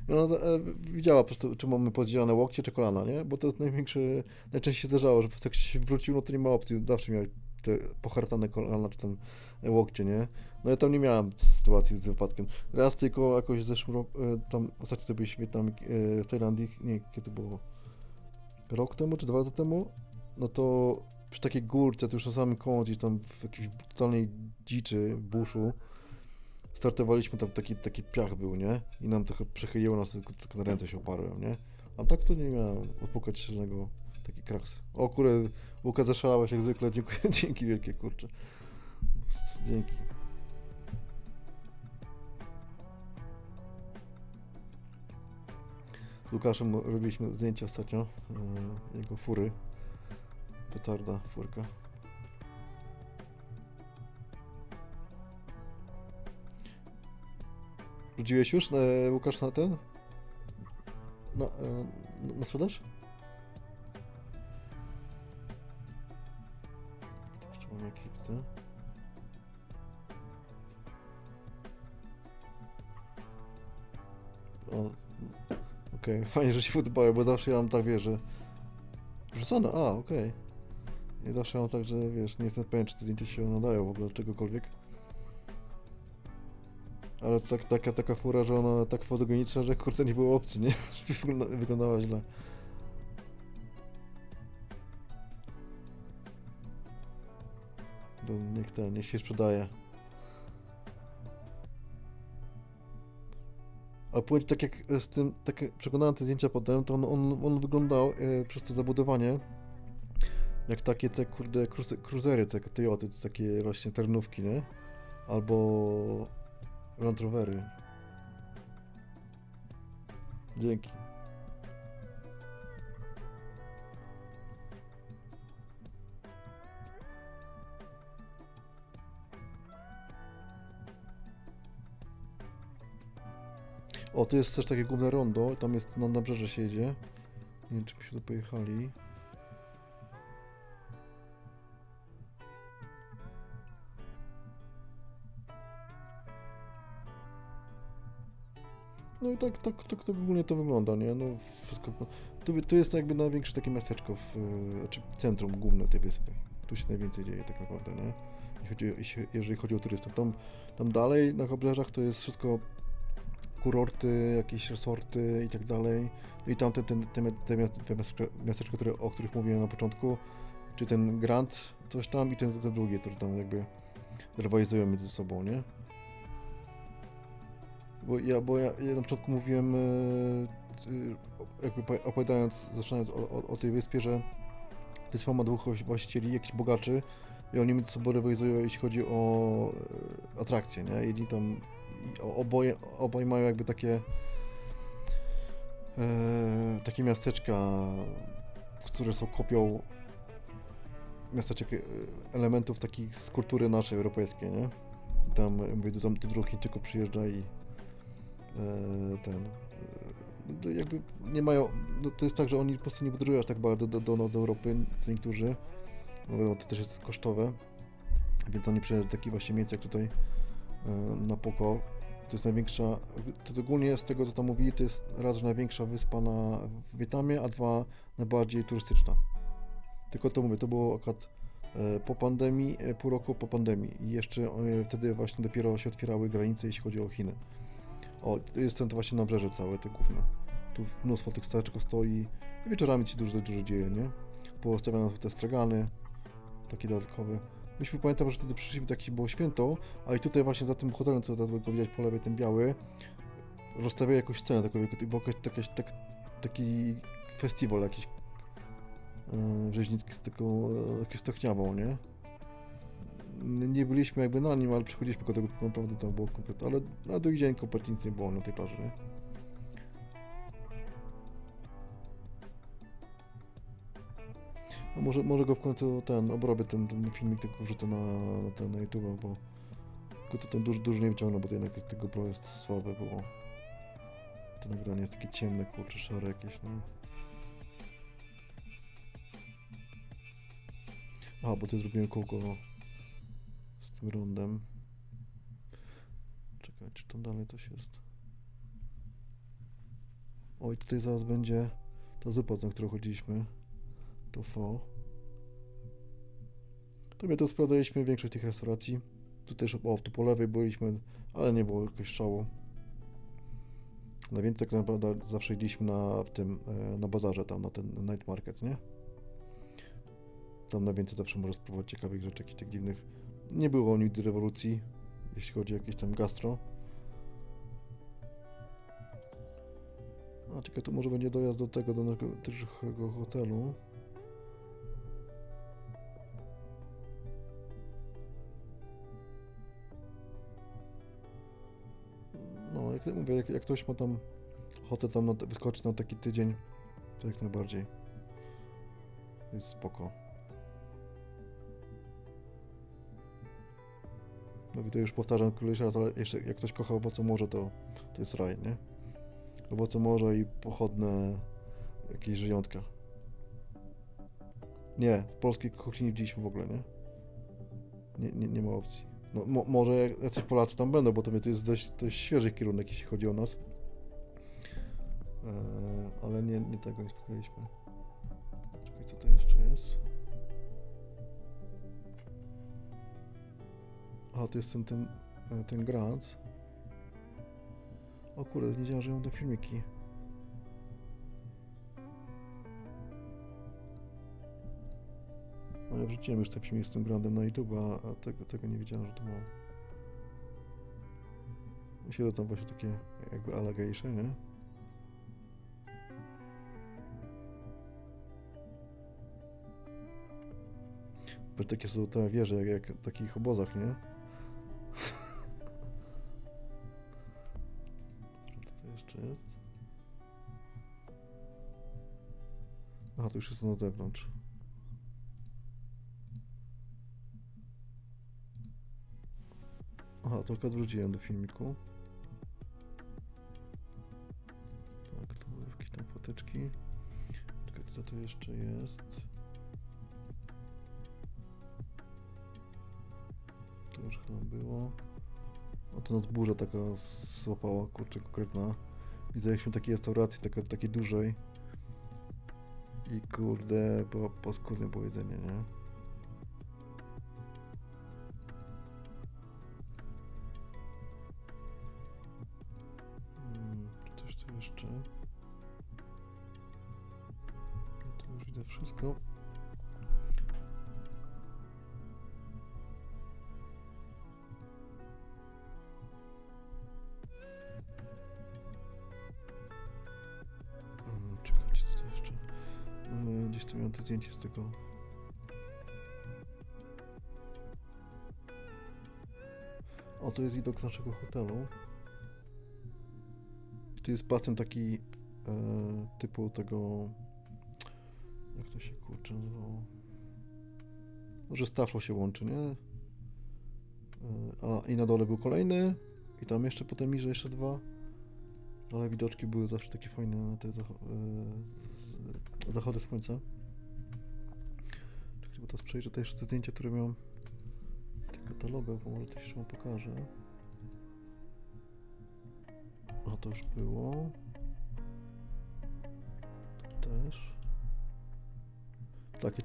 i ona widziała po prostu, czy mamy pozdzielane łokcie, czy kolana, nie? Bo to jest najczęściej się zdarzało, że po prostu jak się wrócił, no to nie ma opcji, zawsze miał te pohartane kolana, czy tam łokcie, nie? No ja tam nie miałem sytuacji z wypadkiem. Raz tylko jakoś w zeszłym roku, tam ostatnio to byliśmy tam w Tajlandii, nie, kiedy było? Rok temu czy 2 lata temu, no to przy takiej górce, to już na samym końcu, gdzieś tam w jakiejś totalnej dziczy, w buszu, startowaliśmy, tam taki piach był, nie? I nam trochę przechyliło nas, tylko na ręce się oparłem, nie? A tak to nie miałem odpukać żadnego taki kraks. O kurde, Łukasz, zaszalałeś jak zwykle, dziękuję, dzięki wielkie, kurczę. Dzięki. Z Łukaszem robiliśmy zdjęcia ostatnio, jego fury. Petarda, furka. Rzuciłeś już, Łukasz, na ten? Na sprzedaż? Jeszcze mam jakieś, widzę. Okej, fajnie, że się podobają, bo zawsze ja mam tak, wiesz, że... Rzucone, okej. I zawsze mam tak, że wiesz, nie jestem pewien, czy te zdjęcia się nadają w ogóle do czegokolwiek. Ale taka fura, że ona tak fotogeniczna, że kurczę nie było opcji, nie? Żeby wyglądała źle. Niech się sprzedaje. Ale powiem ci, tak jak z tym, tak jak przeglądałem te zdjęcia potem, to on wyglądał przez to zabudowanie jak takie te kurde cruisery, te Toyoty, te takie właśnie terenówki, nie? Albo Land Rovery. Dzięki. O, tu jest też takie główne rondo, tam jest na nabrzeże się jedzie. Nie wiem, czy byśmy tu pojechali. No i tak ogólnie to wygląda, nie? No wszystko... Tu jest jakby największe takie miasteczko, znaczy centrum główne tej wyspy. Tu się najwięcej dzieje tak naprawdę, nie? Jeżeli chodzi o turystów. Tam dalej na obrzeżach to jest wszystko kurorty, jakieś resorty i tak dalej. I tam te miasteczko, o których mówiłem na początku, czy ten Grand, coś tam i ten drugi, który tam jakby rywalizują między sobą, nie? Bo ja na początku mówiłem, jakby opowiadając, zaczynając o tej wyspie, że wyspa ma dwóch właścicieli, jakichś bogaczy i oni między sobą rywalizują, jeśli chodzi o atrakcje, nie? I tam obaj mają jakby takie miasteczka, które są kopią miasteczek, elementów takich z kultury naszej europejskiej, nie? I tam, mówię, do dwóch Chińczyków przyjeżdża i jakby nie mają, no to jest tak, że oni po prostu nie podróżują aż tak bardzo do Europy, co niektórzy, no wiadomo, to też jest kosztowe, więc oni przyjeżdżają do takich właśnie miejsc jak tutaj na Poko. To jest największa, to ogólnie z tego co tam mówili, to jest raz, że największa wyspa w Wietnamie, a dwa najbardziej turystyczna. Tylko to mówię, to było akurat po pandemii, pół roku po pandemii i jeszcze wtedy właśnie dopiero się otwierały granice, jeśli chodzi o Chiny. O, jest ten to właśnie nabrzeże całe, te główne. Tu mnóstwo tych stateczków stoi i wieczorami się dużo dzieje, nie? Postawiane są te stragany, takie dodatkowe. Myśmy pamiętam, że wtedy przyszliśmy, takie było święto, a i tutaj właśnie za tym hotelem, co teraz go widać po lewej, ten biały, rozstawiają jakąś scenę taką, bo taki festiwal jakiś rzeźnicki z taką jakąś stochniawą, nie? Nie byliśmy jakby na nim, ale przychodziliśmy do tego, tak naprawdę tam było konkretnie, ale na drugi dzień kompletnie nic nie było na tej plaży, nie? No może go w końcu obrobię ten filmik, tylko wrzucę na YouTube, bo tylko to dużo nie wyciągnął, bo to jednak tego GoPro jest słabe było. To nagranie jest takie ciemne, kurcze, szare jakieś, nie? Aha, bo tu zrobiłem kółko z tym rondem. Czekaj, czy tam dalej coś jest? Oj, tutaj zaraz będzie ta zupa, na którą chodziliśmy. To fo. To my to sprawdzaliśmy większość tych restauracji. Tu też, tu po lewej byliśmy, ale nie było jakoś szału. Najwięcej tak naprawdę zawsze jedliśmy na bazarze, tam na ten night market, nie? Tam najwięcej zawsze można spróbować ciekawych rzeczy, jakichś tak dziwnych. Nie było nigdy rewolucji, jeśli chodzi o jakieś tam gastro. A czekaj, to może będzie dojazd do tego, do naszego hotelu. Jak mówię, jak ktoś ma tam ochotę tam wyskoczyć na taki tydzień, to jak najbardziej. Jest spoko. No i to już powtarzam któryś raz, ale jeszcze jak ktoś kocha owoce morza, to jest raj, nie? Owoce morza i pochodne jakieś żyjątka. Nie, w polskiej kuchni nie widzieliśmy w ogóle, nie? Nie ma opcji. No, może jacyś Polacy tam będą, bo to jest dość świeży kierunek, jeśli chodzi o nas. Ale nie tego nie spotkaliśmy. Czekaj, co to jeszcze jest? A, to jest ten Grants. O kurde, nie wiedziałem, że ją te filmiki. No ja wrzuciłem już ten filmik z tym Grandem na YouTube, a tego nie wiedziałem, że to mam. Myślę, że tam właśnie takie jakby allegation, nie? Bo takie są te wieże, jak w takich obozach, nie? Co to jeszcze jest? Aha, to już jest na zewnątrz. Aha, to akurat wróciłem do filmiku. Tak, to były jakieś tam foteczki. Czekaj, co to jeszcze jest? To już chyba było. O, to nas burza taka złapała, kurczę, konkretna. Widzieliśmy takiej restauracji, takiej dużej. I kurde, było paskudne było jedzenie, nie? Czy coś tu jeszcze? Tu już widzę wszystko. Czekajcie, co to jeszcze? Gdzieś tu miałem to zdjęcie z tego. O, to jest widok z naszego hotelu. To jest basen taki typu tego... Jak to się kurczę nazywało? Że z taflą się łączy, nie? A i na dole był kolejny. I tam jeszcze potem niżej jeszcze dwa. Ale widoczki były zawsze takie fajne na te zachody słońca. Czekajcie, bo teraz przejrzę też te zdjęcia, które miałem w tych katalogach, bo może też jeszcze wam pokażę. A to już było. To też. Tak,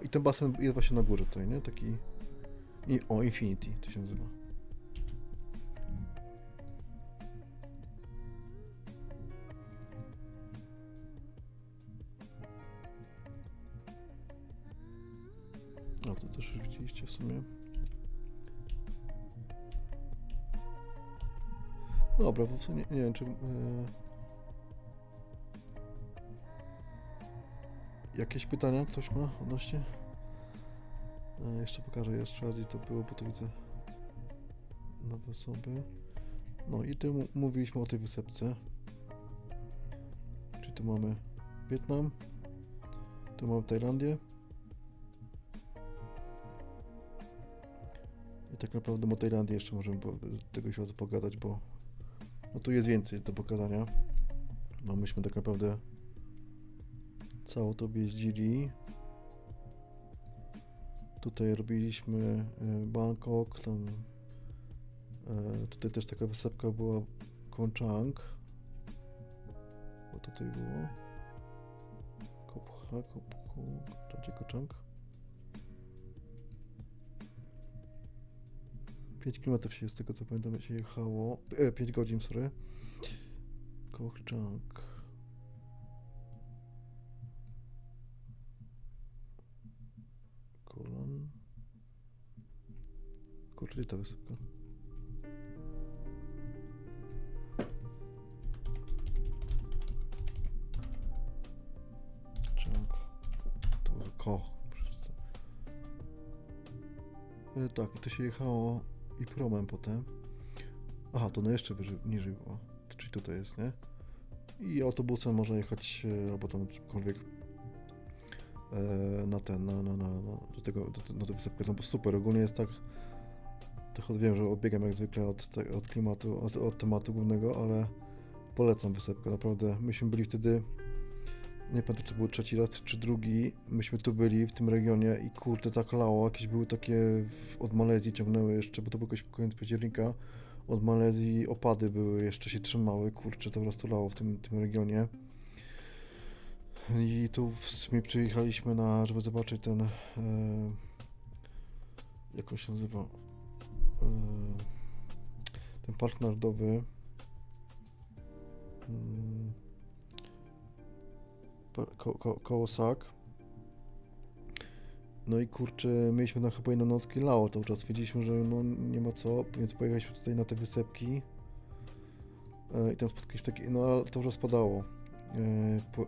i ten basen jest właśnie na górze tutaj, nie? Taki... Infinity to się nazywa. A to też już widzieliście w sumie. Dobra, bo w sumie nie wiem, czy... Jakieś pytania ktoś ma odnośnie? Jeszcze pokażę jeszcze raz i to było, bo to widzę nowe osoby. No i tu mówiliśmy o tej wysepce. Czyli tu mamy Wietnam, tu mamy Tajlandię. I tak naprawdę o Tajlandii jeszcze możemy tego się pogadać, bo no tu jest więcej do pokazania. No myśmy tak naprawdę cało to jeździli. Tutaj robiliśmy Bangkok, tam tutaj też taka wysepka była Koh Chang. Bo tutaj było Koh Chang. 5 km się z tego co pamiętam się jechało. 5 godzin, sorry. Koh Chang. Kolan. Kurczę, ta wysepka. Chang. To było Koh. Tak, i to się jechało i promem potem. Aha, to na jeszcze wyżej, niżej było. Czyli tutaj jest, nie? I autobusem można jechać, albo tam cokolwiek na ten, do tego, na tę wysepkę. No bo super, ogólnie jest tak, trochę wiem, że odbiegam jak zwykle od klimatu, od tematu głównego, ale polecam wysepkę, naprawdę. Myśmy byli wtedy, nie pamiętam, czy to był trzeci raz, czy drugi, myśmy tu byli w tym regionie i kurde, tak lało, jakieś były takie, od Malezji ciągnęły jeszcze, bo to był jakoś koniec października, od Malezji opady były, jeszcze się trzymały, kurczę, to po prostu lało w tym regionie. I tu w sumie przyjechaliśmy żeby zobaczyć ten, jak on się nazywa, ten park narodowy, koło Sak. No i kurczę, mieliśmy tam chyba jedną nockę i lało cały czas, wiedzieliśmy, że no nie ma co, więc pojechaliśmy tutaj na te wysepki i tam spotkaliśmy taki, no ale to już spadało.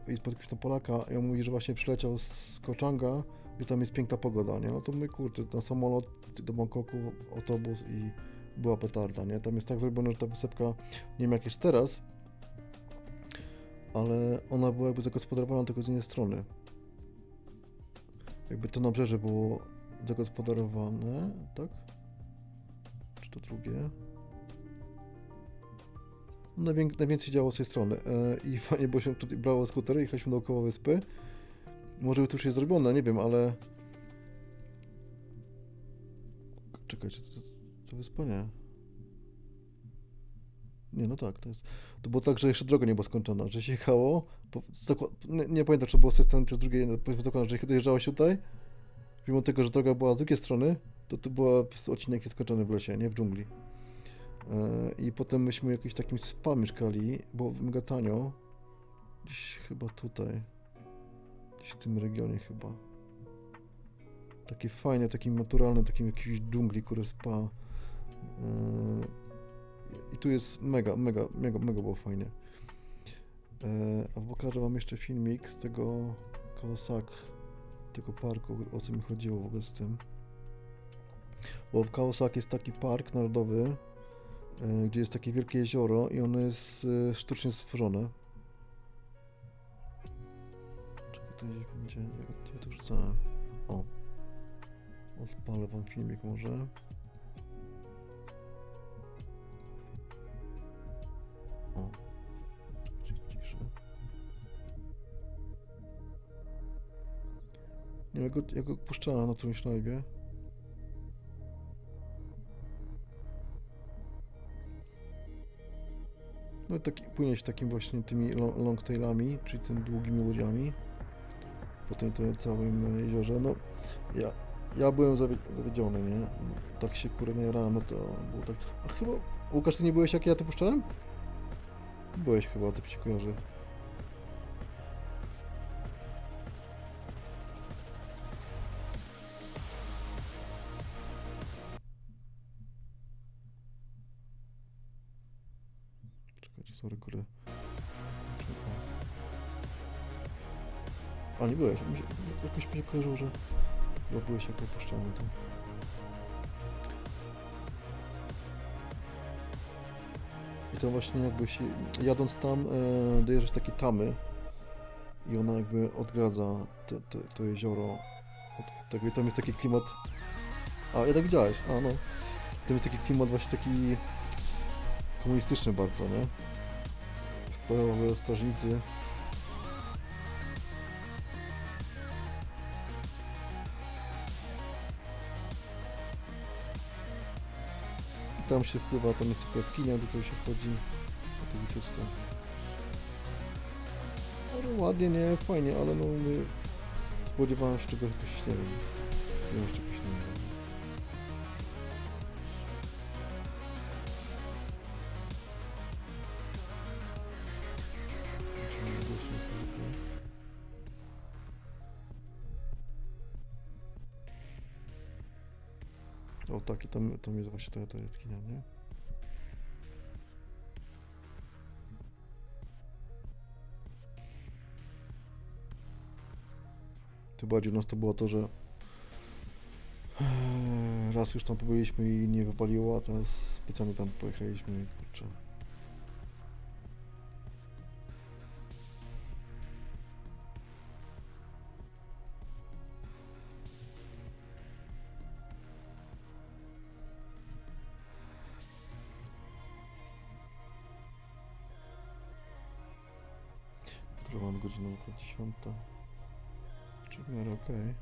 I spotkaliśmy tam Polaka i on mówi, że właśnie przyleciał z Koczanga i tam jest piękna pogoda, nie? No to my kurczę, na samolot do Bangkoku, autobus i była petarda, nie? Tam jest tak zrobione, że ta wysepka, nie wiem jak jest teraz, ale ona była jakby zagospodarowana tylko z jednej strony. Jakby to nabrzeże było zagospodarowane, tak? Czy to drugie? Najwięcej działo z tej strony i fajnie, bo się tutaj brało skutery i jechaliśmy dookoła wyspy. Może to już jest zrobione, nie wiem, ale... Czekajcie, to wyspa nie. Nie, no tak, to jest... To było tak, że jeszcze droga nie była skończona, że się jechało... Nie pamiętam, czy to było z tej strony, czy z drugiej, powiedzmy zakładam, że dojeżdżało się tutaj. Mimo tego, że droga była z drugiej strony, to była po prostu odcinek nieskończony w lesie, nie w dżungli. I potem myśmy w jakimś takim spa mieszkali, było mega tanio. Gdzieś chyba tutaj. Gdzieś w tym regionie chyba. Takie fajne, takim naturalnym, takim jakimś dżungli, które spa. I tu jest mega było fajnie. A pokażę wam jeszcze filmik z tego Kaosak, tego parku, o co mi chodziło w ogóle z tym. Bo w Kaosak jest taki park narodowy, gdzie jest takie wielkie jezioro i ono jest sztucznie stworzone. Czekaj, to gdzieś będzie, ja to wrzucałem. O! Odpalę wam filmik może. O! Ciszę. Nie, ja go puszczałem na którymś live'ie. No i płynie się takim właśnie tymi longtailami, czyli tymi długimi łodziami po tym całym jeziorze. No, ja byłem zawiedziony, nie? Tak się kurde jarałem, no to było tak... A chyba... Łukasz, ty nie byłeś jak ja to puszczałem? Byłeś chyba, to mi się kojarzy. Czekajcie, sorry, kurde. A, nie byłeś. Jakoś mi się kojarzyło, że chyba byłeś jak opuszczałem to. I to właśnie jakby się, jadąc tam, dojeżdżasz takie tamy i ona jakby odgradza to jezioro od tego i tam jest taki klimat... A, jednak widziałeś, a no. Tam jest taki klimat właśnie taki komunistyczny bardzo, nie? Stoją strażnicy. Tam się wpływa, tam jest taka jaskinia, do której się wchodzi na tej wycieczce. No ładnie, nie, fajnie, ale no my spodziewałem się czegoś jakoś, nie wiem, czegoś nie wiem. O tak, i tam jest właśnie ta jaskinia, nie? Tym bardziej u nas to było to, że raz już tam pobyliśmy i nie wypaliło, a teraz specjalnie tam pojechaliśmy i kurczę. Która mam godzinę około 10. Czy w miarę okej.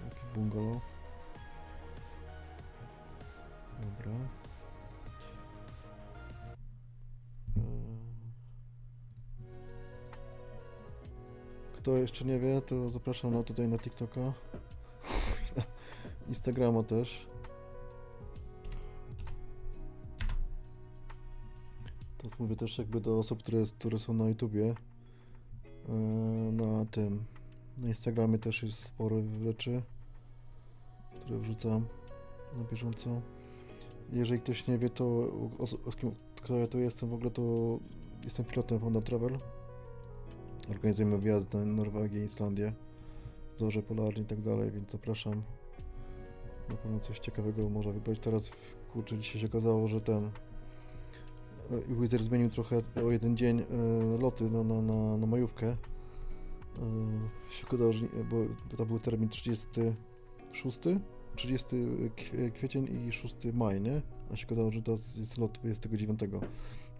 Taki bungalow. Dobra. Kto jeszcze nie wie, to zapraszam tutaj na TikToka. Na Instagrama też. To mówię też jakby do osób, które są na YouTubie. Na Instagramie też jest sporo rzeczy, które wrzucam na bieżąco. Jeżeli ktoś nie wie, to kto ja tu jestem, w ogóle to jestem pilotem Honda Travel. Organizujemy wyjazd na Norwegię, Islandię, zorze polarne i tak dalej, więc zapraszam. Na pewno coś ciekawego można wybrać. Teraz, kurczę, dzisiaj się okazało, że Wizz Air zmienił trochę o jeden dzień loty na majówkę. Się okazało, że bo to był termin 30 kwiecień i 6 maj, nie? A się okazało, że teraz jest lot 29.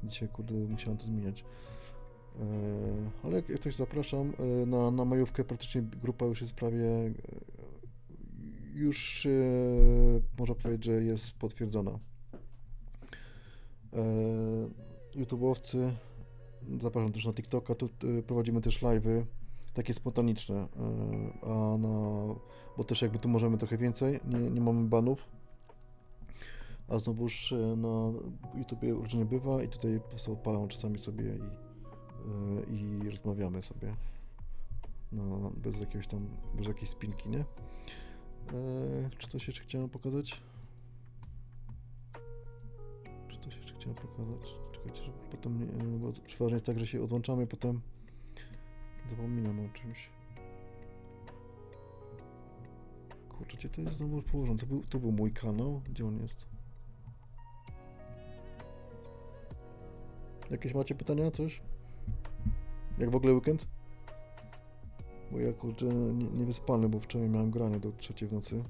Dzisiaj, kurde, musiałem to zmieniać. Ale jak coś zapraszam, na majówkę praktycznie grupa już jest prawie, już można powiedzieć, że jest potwierdzona. YouTube'owcy, zapraszam też na TikToka, tu prowadzimy też live'y, takie spontaniczne, bo też jakby tu możemy trochę więcej, nie mamy banów, a znowuż na YouTubie różnie bywa i tutaj po prostu odpalam czasami sobie i rozmawiamy sobie, bez jakiegoś tam, bez jakiejś spinki, nie? Czy coś jeszcze chciałem pokazać? Czekajcie, że potem, bo przeważnie jest tak, że się odłączamy, potem zapominam o czymś. Kurczę, gdzie to jest znowu położone? To był mój kanał. Gdzie on jest? Jakieś macie pytania? Coś? Jak w ogóle weekend? Bo ja, kurczę, nie wyspany, bo wczoraj miałem granie do 3 w nocy.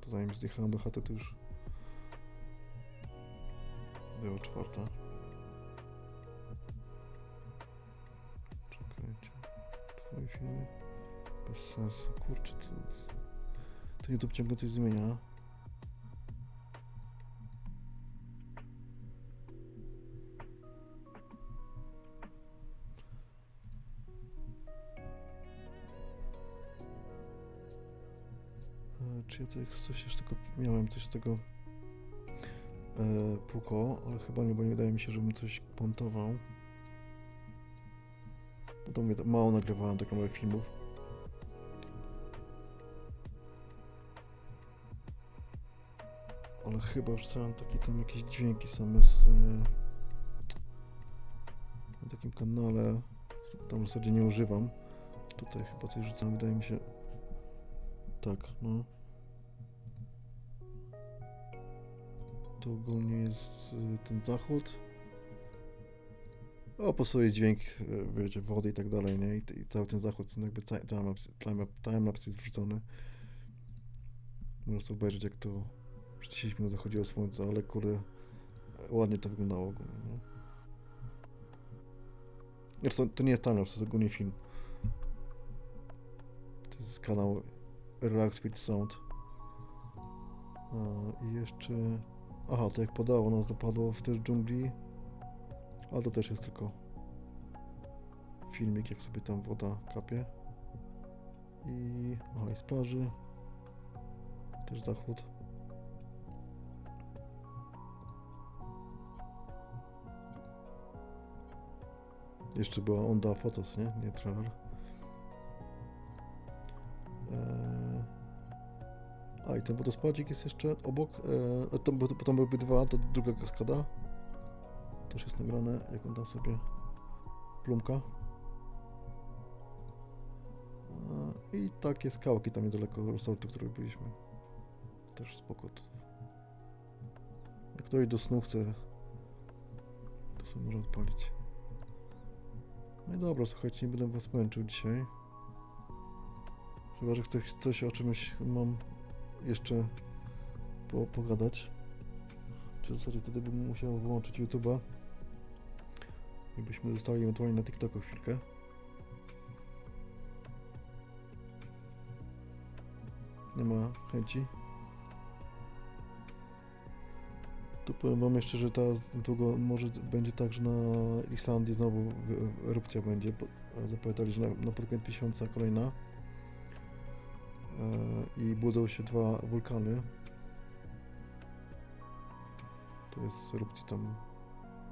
To zanim zjechałem do chaty, to już była 4. Czekajcie. Twoje filmy? Bez sensu. Kurczę, ten YouTube ciągle coś zmienia. Czy ja coś jeszcze tylko miałem coś z tego Puko, ale chyba nie, bo nie wydaje mi się, żebym coś montował. No to mówię, mało nagrywałem tak naprawdę filmów. Ale chyba wrzucałem takie tam jakieś dźwięki same na takim kanale, tam w zasadzie nie używam. Tutaj chyba coś rzucam, wydaje mi się. Tak, no. To ogólnie jest ten zachód. O, po sobie dźwięk, wiecie, wody i tak dalej, nie? I cały ten zachód, jakby timelapse jest wrzucony. Można sobie obejrzeć, jak to przez 10 minut zachodziło słońce, ale kurde, ładnie to wyglądało ogólnie, nie? Zresztą to nie jest timelapse, to jest ogólnie film. To jest kanał Relax with Sound. I jeszcze... Aha, to jak padało, nas dopadło w tej dżungli. Ale to też jest tylko filmik, jak sobie tam woda kapie. I z plaży. Też zachód. Jeszcze była Onda Photos, nie Travel. I ten wodospadzik jest jeszcze obok. Potem byłyby dwa, to druga kaskada. Też jest nagrane, jak on tam sobie plumka. I takie skałki tam niedaleko resortu, w którym byliśmy. Też spoko. Jak ktoś do snu chce, to sobie może odpalić. No i dobra, słuchajcie, nie będę was męczył dzisiaj. Chyba, że chcę coś o czymś mam jeszcze pogadać. Czy w zasadzie wtedy bym musiał wyłączyć YouTube'a. I byśmy zostali ewentualnie na TikToku chwilkę. Nie ma chęci. Tu powiem wam jeszcze, że teraz długo może będzie tak, że na Islandii znowu erupcja będzie. Zapowiadali, że na pod koniec miesiąca kolejna. I budzą się dwa wulkany. To jest z erupcji tam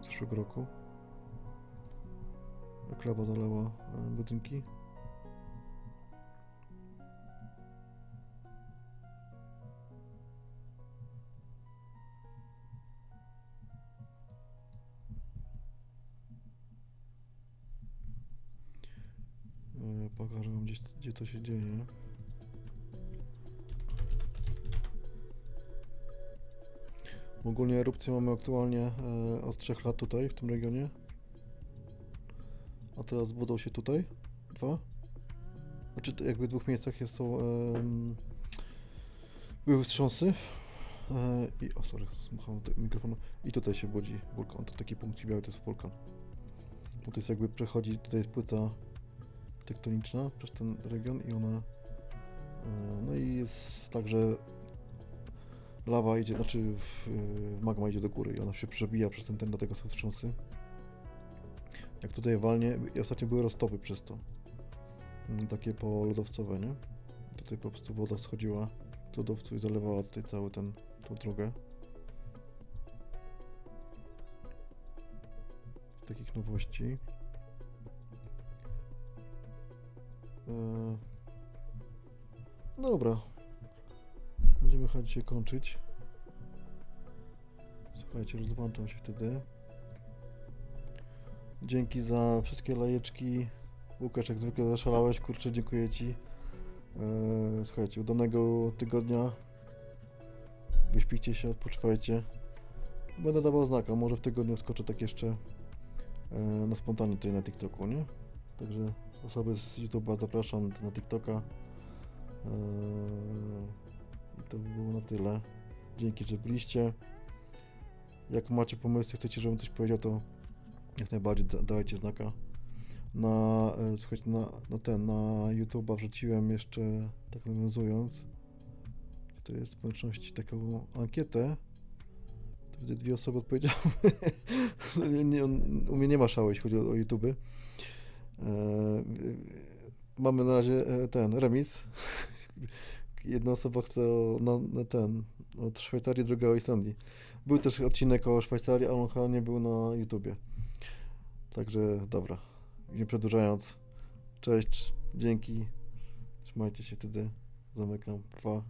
z zeszłego roku. Jak lawa zalała budynki. Pokażę wam gdzie to się dzieje. Ogólnie erupcję mamy aktualnie od 3 lat tutaj, w tym regionie. A teraz budzą się tutaj dwa. Znaczy jakby w dwóch miejscach są były wstrząsy. I sorry, zmuchałem mikrofonu. I tutaj się budzi wulkan. To taki punkt biały to jest wulkan. To jest jakby przechodzi, tutaj jest płyta tektoniczna przez ten region i ona no i jest tak, że lawa idzie, znaczy magma idzie do góry i ona się przebija przez ten, dlatego są wstrząsy. Jak tutaj walnie, i ostatnio były roztopy przez to. Takie polodowcowe, nie? Tutaj po prostu woda schodziła z lodowcu i zalewała tutaj cały tą drogę. Z takich nowości. Dobra. Będziemy chyba dzisiaj kończyć. Słuchajcie, rozłączam się wtedy. Dzięki za wszystkie lajeczki. Łukasz, jak zwykle zaszalałeś, kurczę, dziękuję ci. Słuchajcie, udanego tygodnia. Wyśpijcie się, odpoczywajcie. Będę dawał znaka, może w tygodniu skoczę tak jeszcze na spontanie tutaj na TikToku, nie? Także osoby z YouTube'a zapraszam na TikToka. I to by było na tyle. Dzięki, że byliście. Jak macie pomysły, chcecie, żebym coś powiedział, to jak najbardziej dajcie znaka. Słuchajcie, na YouTube'a wrzuciłem jeszcze, tak nawiązując, to jest w społeczności taką ankietę. To wtedy dwie osoby odpowiedziały. U mnie nie ma szału, jeśli chodzi o YouTube. Mamy na razie ten remis. Jedna osoba chce od Szwajcarii, druga o Islandii. Był też odcinek o Szwajcarii, ale on chyba nie był na YouTubie. Także dobra, nie przedłużając. Cześć, dzięki. Trzymajcie się wtedy. Zamykam. Pa.